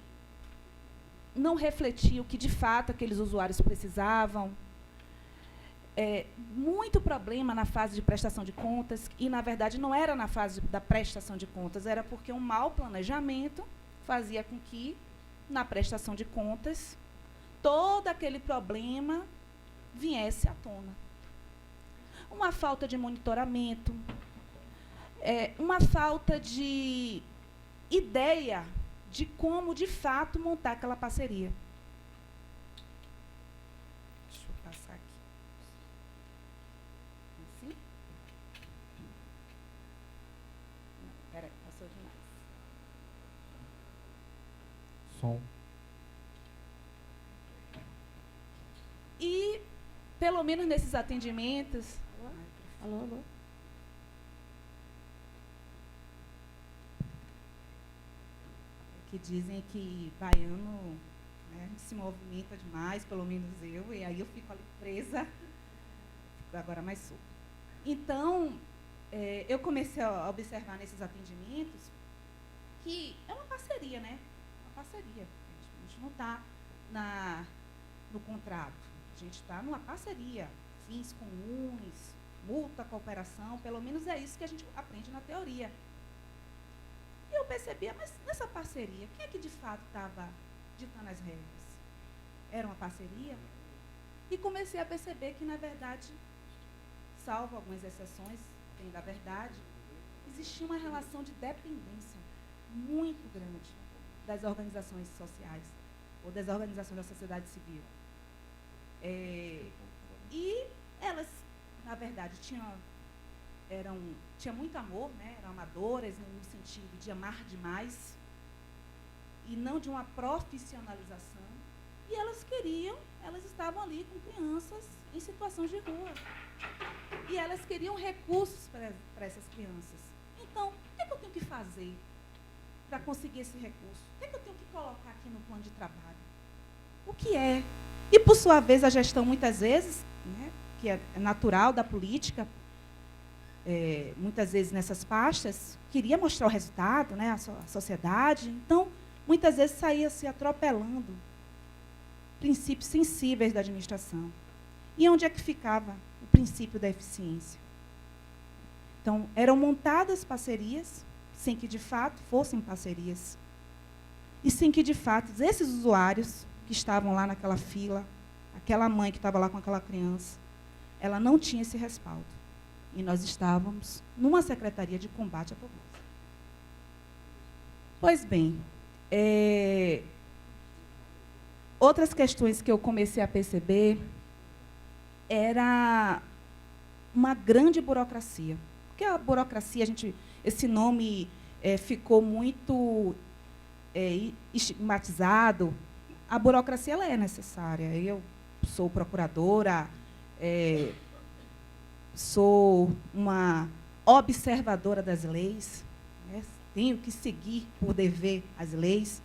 não refletia o que, de fato, aqueles usuários precisavam. Muito problema na fase de prestação de contas, e, na verdade, não era na fase da prestação de contas, era porque um mau planejamento fazia com que, na prestação de contas, todo aquele problema viesse à tona. Uma falta de monitoramento, uma falta de ideia de como, de fato, montar aquela parceria. Deixa eu passar aqui. Assim? Não, peraí, passou demais. Som. E, pelo menos nesses atendimentos... Alô, alô. Que dizem que baiano, né, se movimenta demais, pelo menos eu, e aí eu fico ali presa, fico agora mais solta. Então, eu comecei a observar nesses atendimentos que é uma parceria, né? Uma parceria. A gente não está no contrato, a gente está numa parceria, fins comuns, multa, cooperação, pelo menos é isso que a gente aprende na teoria. E eu percebia, mas nessa parceria, quem é que de fato estava ditando as regras? Era uma parceria? E comecei a perceber que, na verdade, salvo algumas exceções, tem da verdade, existia uma relação de dependência muito grande das organizações sociais, ou das organizações da sociedade civil. E elas, na verdade, tinham muito amor, né? Eram amadoras no sentido de amar demais e não de uma profissionalização. E elas estavam ali com crianças em situações de rua. E elas queriam recursos para essas crianças. Então, o que é que eu tenho que fazer para conseguir esse recurso? O que é que eu tenho que colocar aqui no plano de trabalho? O que é? E, por sua vez, a gestão, muitas vezes, né, que é natural da política, muitas vezes nessas pastas, queria mostrar o resultado, né, à sociedade. Então, muitas vezes saía se atropelando princípios sensíveis da administração. E onde é que ficava o princípio da eficiência? Então, eram montadas parcerias, sem que, de fato, fossem parcerias. E sem que, de fato, esses usuários que estavam lá naquela fila, aquela mãe que estava lá com aquela criança, ela não tinha esse respaldo. E nós estávamos numa secretaria de combate à pobreza. Pois bem, outras questões que eu comecei a perceber era uma grande burocracia. Porque a burocracia, esse nome ficou muito estigmatizado. A burocracia ela é necessária. Eu sou procuradora, sou uma observadora das leis, né? Tenho que seguir por dever as leis,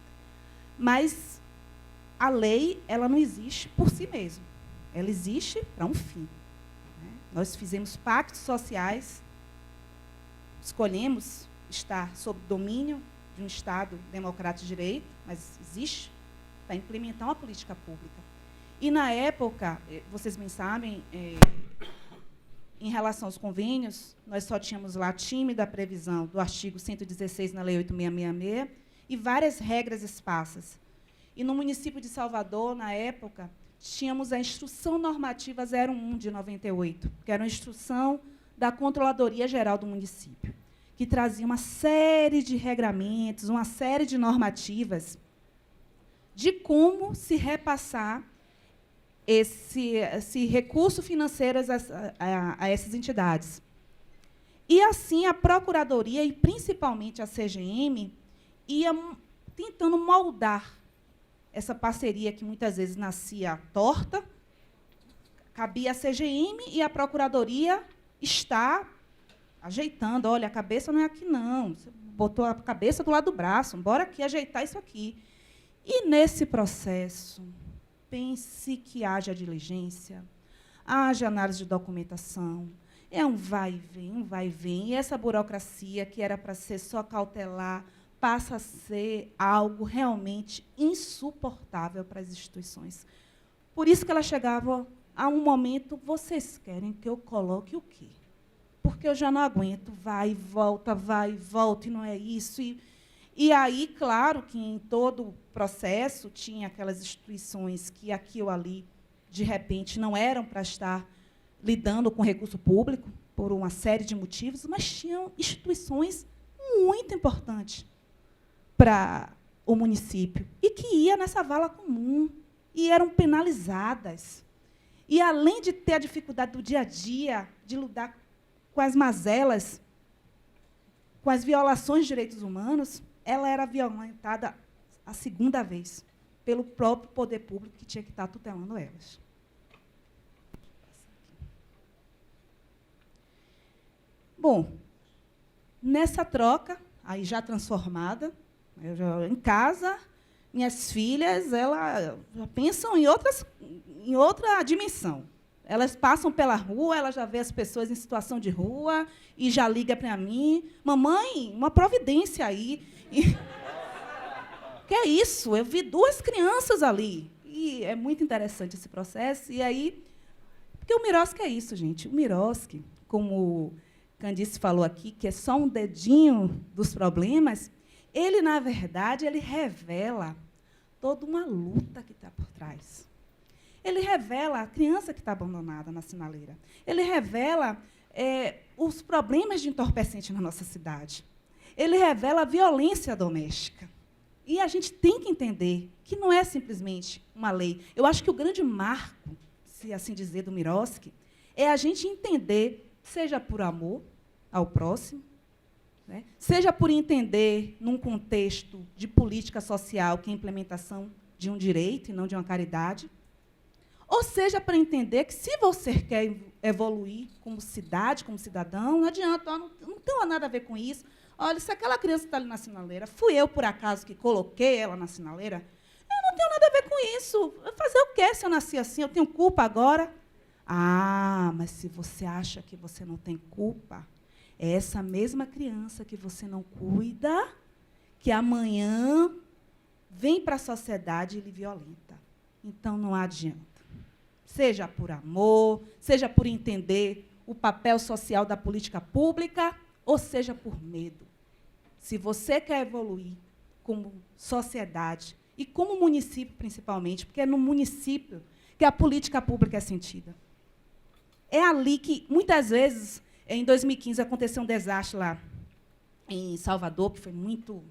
mas a lei ela não existe por si mesma, ela existe para um fim, né? Nós fizemos pactos sociais, escolhemos estar sob domínio de um Estado democrático de direito, mas existe para implementar uma política pública. E, na época, vocês bem sabem, em relação aos convênios, nós só tínhamos lá a tímida previsão do artigo 116 na Lei 8.666 e várias regras esparsas. E, no município de Salvador, na época, tínhamos a Instrução Normativa 01 de 98, que era uma instrução da Controladoria Geral do município, que trazia uma série de regramentos, uma série de normativas de como se repassar esse recurso financeiro a essas entidades. E, assim, a Procuradoria, e principalmente a CGM, ia tentando moldar essa parceria que, muitas vezes, nascia torta, cabia a CGM e a Procuradoria está ajeitando. Olha, a cabeça não é aqui, não. Você botou a cabeça do lado do braço, bora aqui ajeitar isso aqui. E, nesse processo, pense que haja diligência, haja análise de documentação, é um vai e vem, e essa burocracia, que era para ser só cautelar, passa a ser algo realmente insuportável para as instituições. Por isso que ela chegava a um momento, vocês querem que eu coloque o quê? Porque eu já não aguento, vai e volta, e não é isso. E aí, claro, que em todo o processo tinha aquelas instituições que aqui ou ali, de repente, não eram para estar lidando com recurso público, por uma série de motivos, mas tinham instituições muito importantes para o município e que ia nessa vala comum e eram penalizadas. E, além de ter a dificuldade do dia a dia, de lidar com as mazelas, com as violações de direitos humanos, ela era violentada a segunda vez pelo próprio poder público que tinha que estar tutelando elas. Bom, nessa troca, aí já transformada, em casa, minhas filhas elas já pensam em outra dimensão. Elas passam pela rua, elas já vê as pessoas em situação de rua e já liga para mim, mamãe, uma providência aí. Que é isso? Eu vi 2 crianças ali. E é muito interessante esse processo. E aí, porque o Miroski é isso, gente. O Miroski, como Candice falou aqui, que é só um dedinho dos problemas, ele, na verdade, ele revela toda uma luta que está por trás. Ele revela a criança que está abandonada na sinaleira. Ele revela os problemas de entorpecente na nossa cidade. Ele revela a violência doméstica. E a gente tem que entender que não é simplesmente uma lei. Eu acho que o grande marco, se assim dizer, do Miroski, é a gente entender, seja por amor ao próximo, né, seja por entender, num contexto de política social, que é a implementação de um direito e não de uma caridade, ou seja, para entender que, se você quer evoluir como cidade, como cidadão, não adianta, não tem nada a ver com isso. Olha, se aquela criança está ali na sinaleira, fui eu, por acaso, que coloquei ela na sinaleira, eu não tenho nada a ver com isso. Fazer o quê se eu nasci assim? Eu tenho culpa agora? Ah, mas se você acha que você não tem culpa, é essa mesma criança que você não cuida, que amanhã vem para a sociedade e lhe violenta. Então, não adianta. Seja por amor, seja por entender o papel social da política pública, ou seja por medo. Se você quer evoluir como sociedade e como município, principalmente, porque é no município que a política pública é sentida. É ali que, muitas vezes, em 2015, aconteceu um desastre lá em Salvador, que foi muito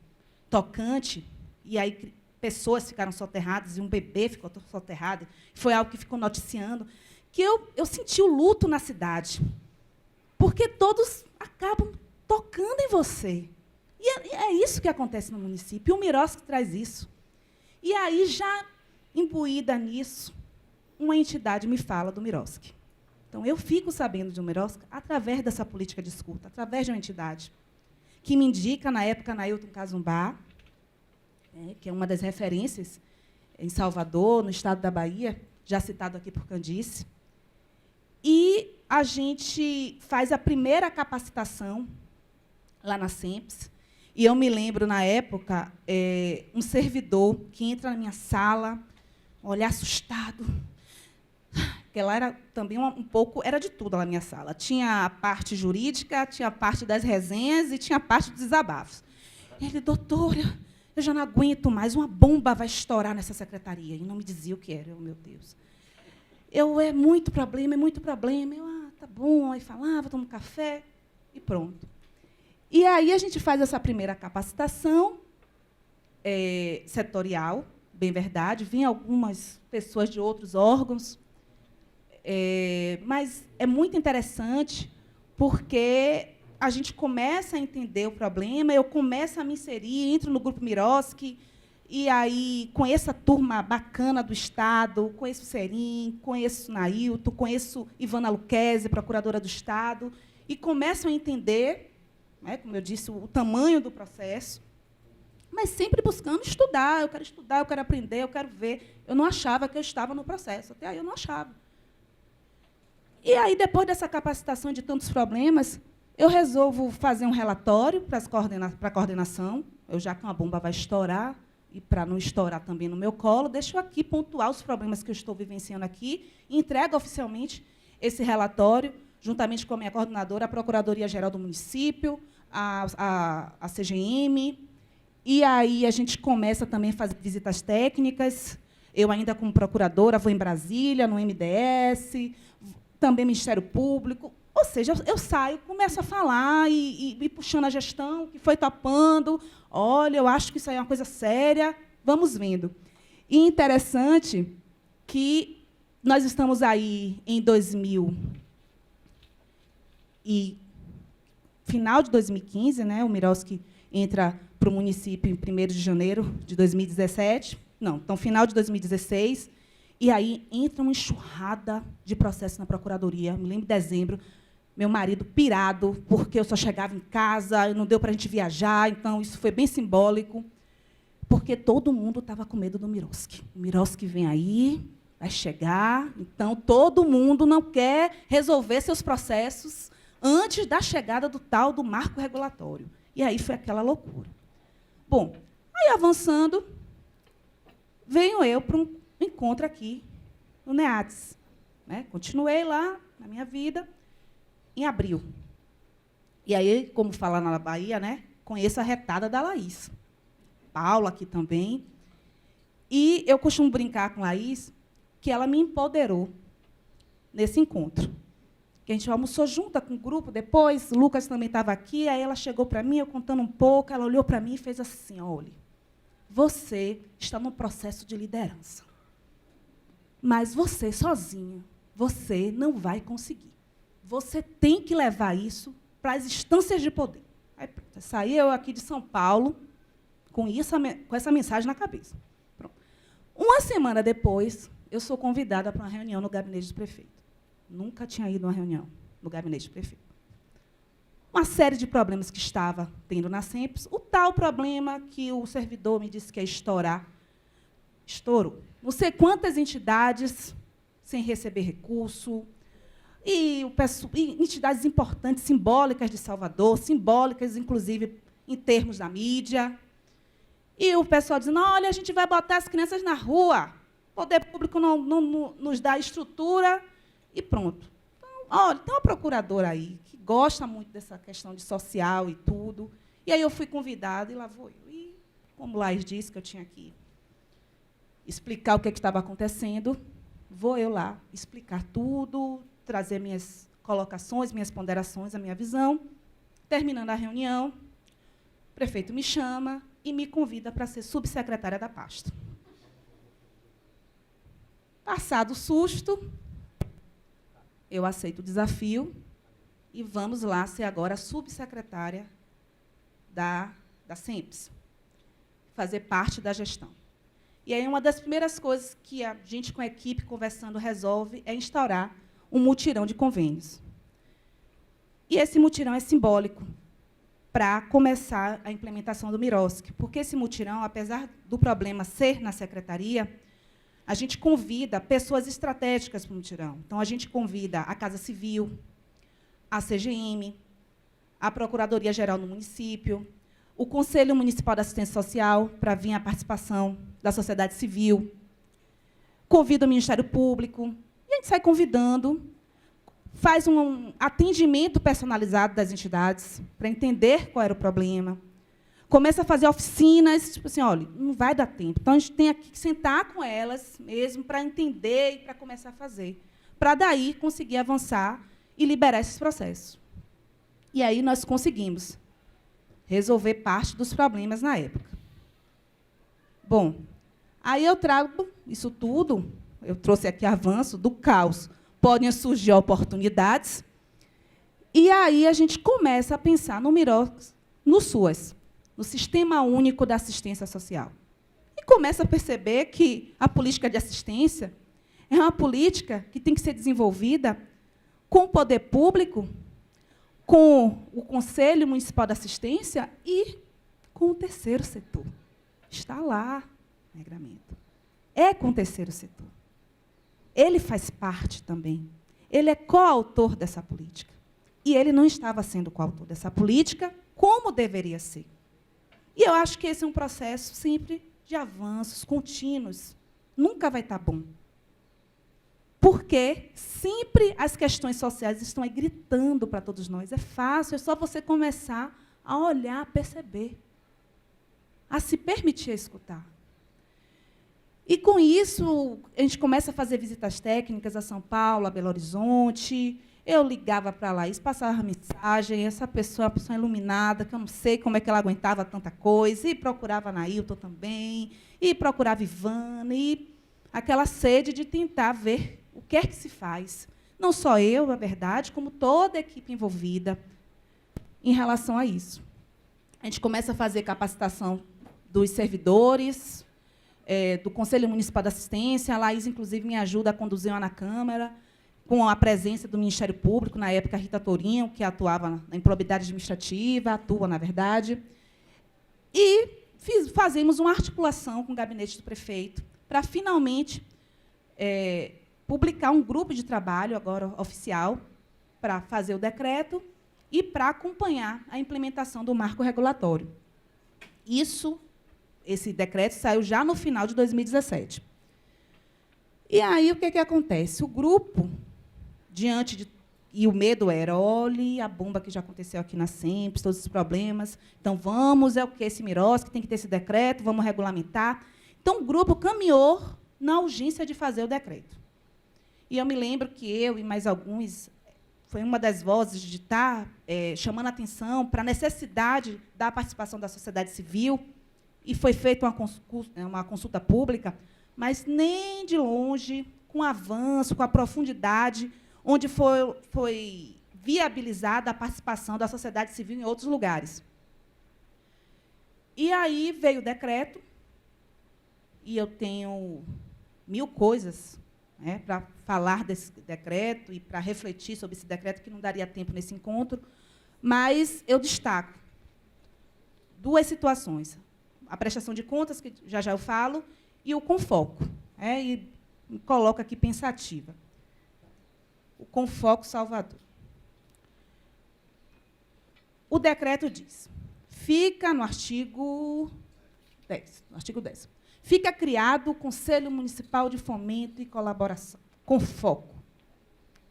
tocante, e aí pessoas ficaram soterradas, e um bebê ficou soterrado, foi algo que ficou noticiando, que eu senti o luto na cidade, porque todos acabam tocando em você. E é isso que acontece no município, e o Miroski traz isso. E aí, já imbuída nisso, uma entidade me fala do Miroski. Então, eu fico sabendo do Miroski através dessa política de escuta, através de uma entidade que me indica, na época, Nailton Cazumbá, que é uma das referências em Salvador, no estado da Bahia, já citado aqui por Candice. E a gente faz a primeira capacitação lá na SEMPS. E eu me lembro, na época, um servidor que entra na minha sala, olhar assustado, porque ela era também um pouco, era de tudo lá na minha sala. Tinha a parte jurídica, tinha a parte das resenhas e tinha a parte dos desabafos. Ele, doutora, eu já não aguento mais, uma bomba vai estourar nessa secretaria. E não me dizia o que era, meu Deus. É muito problema, é muito problema. Tá bom, aí falava, tomo café e pronto. E aí a gente faz essa primeira capacitação setorial, bem verdade, vêm algumas pessoas de outros órgãos, mas é muito interessante porque a gente começa a entender o problema, eu começo a me inserir, entro no Grupo Miroski, e aí conheço a turma bacana do Estado, conheço o Serim, conheço o Nailton, conheço Ivana Luquezzi, procuradora do Estado, e começo a entender, como eu disse, o tamanho do processo, mas sempre buscando estudar, eu quero aprender, eu quero ver. Eu não achava que eu estava no processo, até aí eu não achava. E aí, depois dessa capacitação de tantos problemas, eu resolvo fazer um relatório para a coordenação. já que uma bomba vai estourar, e para não estourar também no meu colo, deixo aqui pontuar os problemas que eu estou vivenciando aqui e entrego oficialmente esse relatório, juntamente com a minha coordenadora, a Procuradoria-Geral do Município, a CGM, e aí a gente começa também a fazer visitas técnicas. Eu, ainda como procuradora, vou em Brasília, no MDS, também Ministério Público. Ou seja, eu saio, começo a falar e puxando a gestão, que foi topando. Olha, eu acho que isso aí é uma coisa séria, vamos vendo. E interessante que nós estamos aí em final de 2015, né? O Miroski entra para o município em 1º de janeiro de 2017. Não, então, final de 2016. E aí entra uma enxurrada de processos na Procuradoria. Me lembro de dezembro, meu marido pirado, porque eu só chegava em casa, e não deu para a gente viajar, então isso foi bem simbólico, porque todo mundo estava com medo do Miroski. O Miroski vem aí, vai chegar, então todo mundo não quer resolver seus processos antes da chegada do tal do marco regulatório. E aí foi aquela loucura. Bom, aí avançando, venho eu para um encontro aqui no NEATS. Né? Continuei lá na minha vida, em abril. E aí, como falar na Bahia, né, conheço a retada da Laís. Paula aqui também. E eu costumo brincar com a Laís que ela me empoderou nesse encontro. Que a gente almoçou junto com o grupo depois, o Lucas também estava aqui, aí ela chegou para mim, eu contando um pouco, ela olhou para mim e fez assim, olha, você está num processo de liderança. Mas você, sozinha, você não vai conseguir. Você tem que levar isso para as instâncias de poder. Aí, saí eu aqui de São Paulo com essa mensagem na cabeça. Pronto. Uma semana depois, eu sou convidada para uma reunião no gabinete do prefeito. Nunca tinha ido a uma reunião no gabinete do prefeito. Uma série de problemas que estava tendo na SEMPES. O tal problema que o servidor me disse que ia estourar. Estourou. Não sei quantas entidades sem receber recurso, e entidades importantes, simbólicas de Salvador, simbólicas, inclusive, em termos da mídia. E o pessoal dizendo, olha, a gente vai botar as crianças na rua, o poder público não nos dá estrutura, e pronto. Então, olha, tem uma procuradora aí que gosta muito dessa questão de social e tudo. E aí eu fui convidada, e lá vou eu. E, como Laís disse, que eu tinha que explicar o que estava acontecendo, vou eu lá explicar tudo, trazer minhas colocações, minhas ponderações, a minha visão. Terminando a reunião, o prefeito me chama e me convida para ser subsecretária da pasta. Passado o susto, eu aceito o desafio e vamos lá ser agora subsecretária da SEMPES, fazer parte da gestão. E aí, uma das primeiras coisas que a gente, com a equipe, conversando, resolve é instaurar um mutirão de convênios. E esse mutirão é simbólico para começar a implementação do Miroski, porque esse mutirão, apesar do problema ser na secretaria, a gente convida pessoas estratégicas para o mutirão. Então, a gente convida a Casa Civil, a CGM, a Procuradoria-Geral do Município, o Conselho Municipal de Assistência Social, para vir a participação da sociedade civil, convida o Ministério Público, e a gente sai convidando, faz um atendimento personalizado das entidades, para entender qual era o problema, começa a fazer oficinas, tipo assim, olha, não vai dar tempo, então a gente tem aqui que sentar com elas mesmo para entender e para começar a fazer, para daí conseguir avançar e liberar esses processos. E aí nós conseguimos resolver parte dos problemas na época. Bom, aí eu trago isso tudo, eu trouxe aqui avanço do caos, podem surgir oportunidades, e aí a gente começa a pensar no Miroski, no SUAS, no Sistema Único da Assistência Social. E começa a perceber que a política de assistência é uma política que tem que ser desenvolvida com o poder público, com o Conselho Municipal de Assistência e com o terceiro setor. Está lá no regramento. É com o terceiro setor. Ele faz parte também. Ele é coautor dessa política. E ele não estava sendo coautor dessa política como deveria ser. E eu acho que esse é um processo sempre de avanços contínuos. Nunca vai estar bom. Porque sempre as questões sociais estão aí gritando para todos nós. É fácil, é só você começar a olhar, a perceber, a se permitir escutar. E, com isso, a gente começa a fazer visitas técnicas a São Paulo, a Belo Horizonte. Eu ligava para a Laís, passava mensagem, essa pessoa é uma pessoa iluminada, que eu não sei como é que ela aguentava tanta coisa, e procurava a Nailton também, e procurava Ivana, e aquela sede de tentar ver o que é que se faz. Não só eu, na verdade, como toda a equipe envolvida em relação a isso. A gente começa a fazer capacitação dos servidores, do Conselho Municipal de Assistência. A Laís, inclusive, me ajuda a conduzir uma na Câmara, com a presença do Ministério Público, na época, a Rita Tourinho, que atuava na improbidade administrativa, atua, na verdade. E fazemos uma articulação com o gabinete do prefeito para, finalmente, publicar um grupo de trabalho, agora oficial, para fazer o decreto e para acompanhar a implementação do marco regulatório. Esse decreto saiu já no final de 2017. E aí, o que acontece? O grupo, e o medo era, olhe a bomba que já aconteceu aqui na SEMPES, todos os problemas, então vamos, é o que esse Miros, que tem que ter esse decreto, vamos regulamentar. Então, o grupo caminhou na urgência de fazer o decreto. E eu me lembro que eu e mais alguns, foi uma das vozes de estar chamando a atenção para a necessidade da participação da sociedade civil, e foi feita uma consulta pública, mas nem de longe, com o avanço, com a profundidade, onde foi viabilizada a participação da sociedade civil em outros lugares. E aí veio o decreto, e eu tenho 1000 coisas para falar desse decreto e para refletir sobre esse decreto, que não daria tempo nesse encontro, mas eu destaco 2 situações. A prestação de contas, que já eu falo, e o Confoco. E me coloco aqui pensativa. O Confoco Salvador. O decreto diz, fica no artigo 10, fica criado o Conselho Municipal de Fomento e Colaboração, Confoco.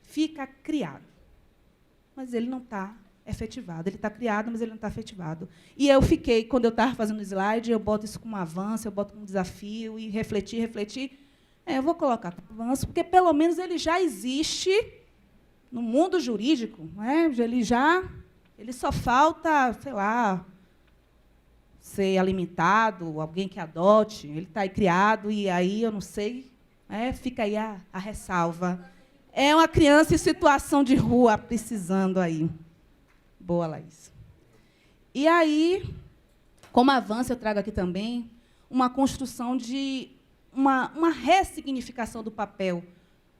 Fica criado. Mas ele não está efetivado. Ele está criado, mas ele não está efetivado. E eu fiquei, quando eu estava fazendo o slide, eu boto isso como avanço, eu boto como desafio, e refletir. Eu vou colocar como avanço, porque, pelo menos, ele já existe no mundo jurídico. Ele só falta, sei lá, ser alimentado, alguém que adote. Ele está aí criado, e aí, eu não sei, fica aí a ressalva. É uma criança em situação de rua, precisando aí. Boa, Laís. E aí, como avanço, eu trago aqui também uma construção de uma ressignificação do papel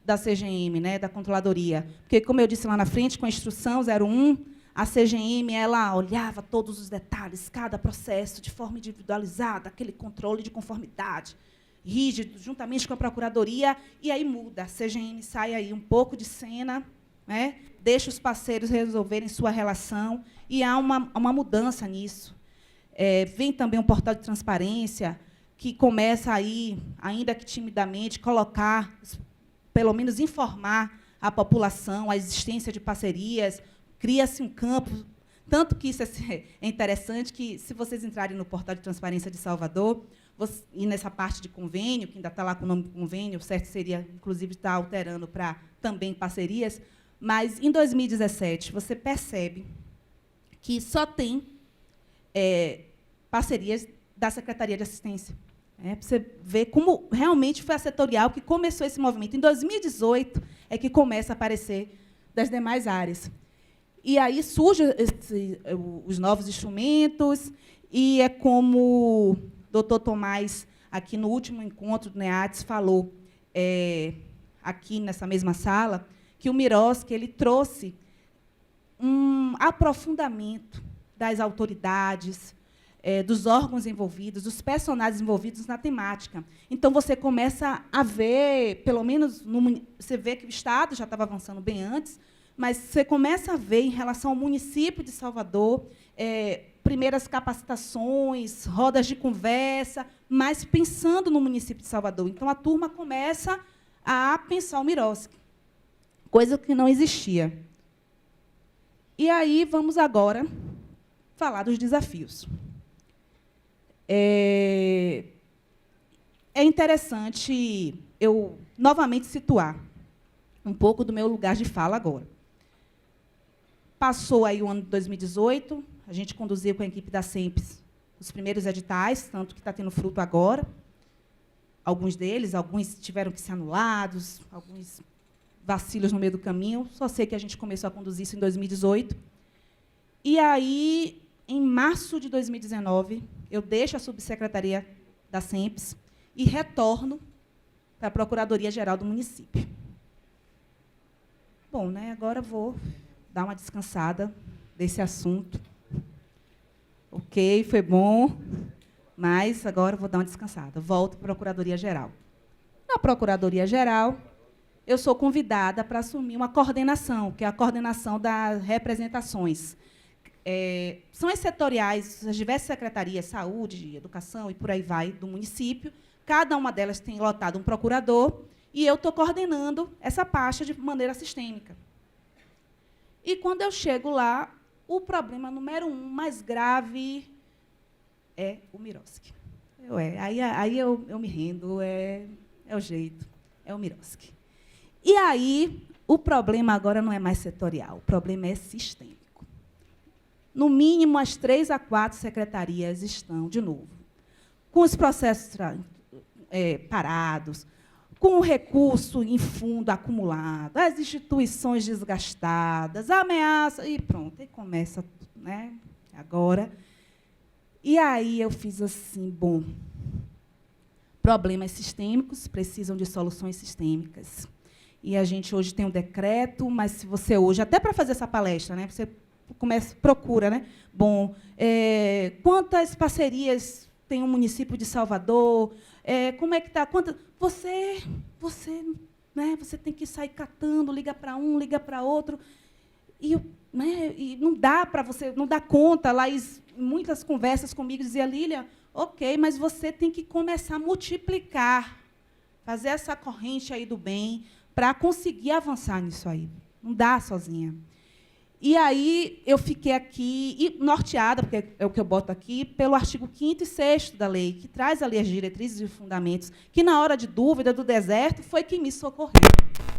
da CGM, da Controladoria. Porque, como eu disse lá na frente, com a Instrução 01, a CGM ela olhava todos os detalhes, cada processo, de forma individualizada, aquele controle de conformidade rígido, juntamente com a Procuradoria, e aí muda. A CGM sai aí um pouco de cena, deixa os parceiros resolverem sua relação, e há uma mudança nisso. Vem também um portal de transparência, que começa aí, ainda que timidamente, colocar, pelo menos informar a população a existência de parcerias, cria-se um campo, tanto que isso é interessante, que, se vocês entrarem no portal de transparência de Salvador, e nessa parte de convênio, que ainda está lá com o nome de convênio, o certo seria, inclusive, estar alterando para também parcerias, mas, em 2017, você percebe que só tem parcerias da Secretaria de Assistência. Para você ver como realmente foi a setorial que começou esse movimento. Em 2018 é que começa a aparecer das demais áreas. E aí surgem os novos instrumentos, e é como o doutor Tomás, aqui no último encontro do NEATS, falou, aqui nessa mesma sala, que o Miros, que ele trouxe um aprofundamento das autoridades, dos órgãos envolvidos, dos personagens envolvidos na temática. Então, você começa a ver, pelo menos, você vê que o Estado já estava avançando bem antes, mas você começa a ver, em relação ao município de Salvador, primeiras capacitações, rodas de conversa, mas pensando no município de Salvador. Então, a turma começa a pensar o Miroski, coisa que não existia. E aí, vamos agora falar dos desafios. É interessante eu novamente situar um pouco do meu lugar de fala agora. Passou aí o ano de 2018, a gente conduziu com a equipe da SEMPES os primeiros editais, tanto que está tendo fruto agora. Alguns tiveram que ser anulados, alguns vacilos no meio do caminho. Só sei que a gente começou a conduzir isso em 2018. E aí, em março de 2019, eu deixo a subsecretaria da SEMPES e retorno para a Procuradoria-Geral do município. Bom, né, agora vou dar uma descansada desse assunto. Ok, foi bom, mas agora vou dar uma descansada. Volto para a Procuradoria-Geral. Na Procuradoria-Geral, eu sou convidada para assumir uma coordenação, que é a coordenação das representações. São as setoriais, as diversas secretarias, saúde, educação e por aí vai, do município. Cada uma delas tem lotado um procurador, e eu estou coordenando essa pasta de maneira sistêmica. E, quando eu chego lá, o problema número 1, mais grave, é o Miroski. Aí eu me rendo, é o jeito, é o Miroski. E aí, o problema agora não é mais setorial, o problema é sistêmico. No mínimo, as 3 a 4 secretarias estão, de novo, com os processos parados, com o recurso em fundo acumulado, as instituições desgastadas, a ameaça, e pronto, aí começa, né, agora. E aí eu fiz assim, bom, problemas sistêmicos precisam de soluções sistêmicas. E a gente hoje tem um decreto, mas se você hoje, até para fazer essa palestra, né, você procura, né? Bom, quantas parcerias tem o município de Salvador? Como é que está? Você tem que sair catando, liga para um, liga para outro. E não dá para você, não dá conta. Laís, muitas conversas comigo, dizia, Lília, ok, mas você tem que começar a multiplicar, fazer essa corrente aí do bem, para conseguir avançar nisso aí. Não dá sozinha. E aí eu fiquei aqui, norteada, porque é o que eu boto aqui, pelo artigo 5º e 6º da lei, que traz ali as diretrizes e fundamentos, que, na hora de dúvida, do deserto, foi quem me socorreu.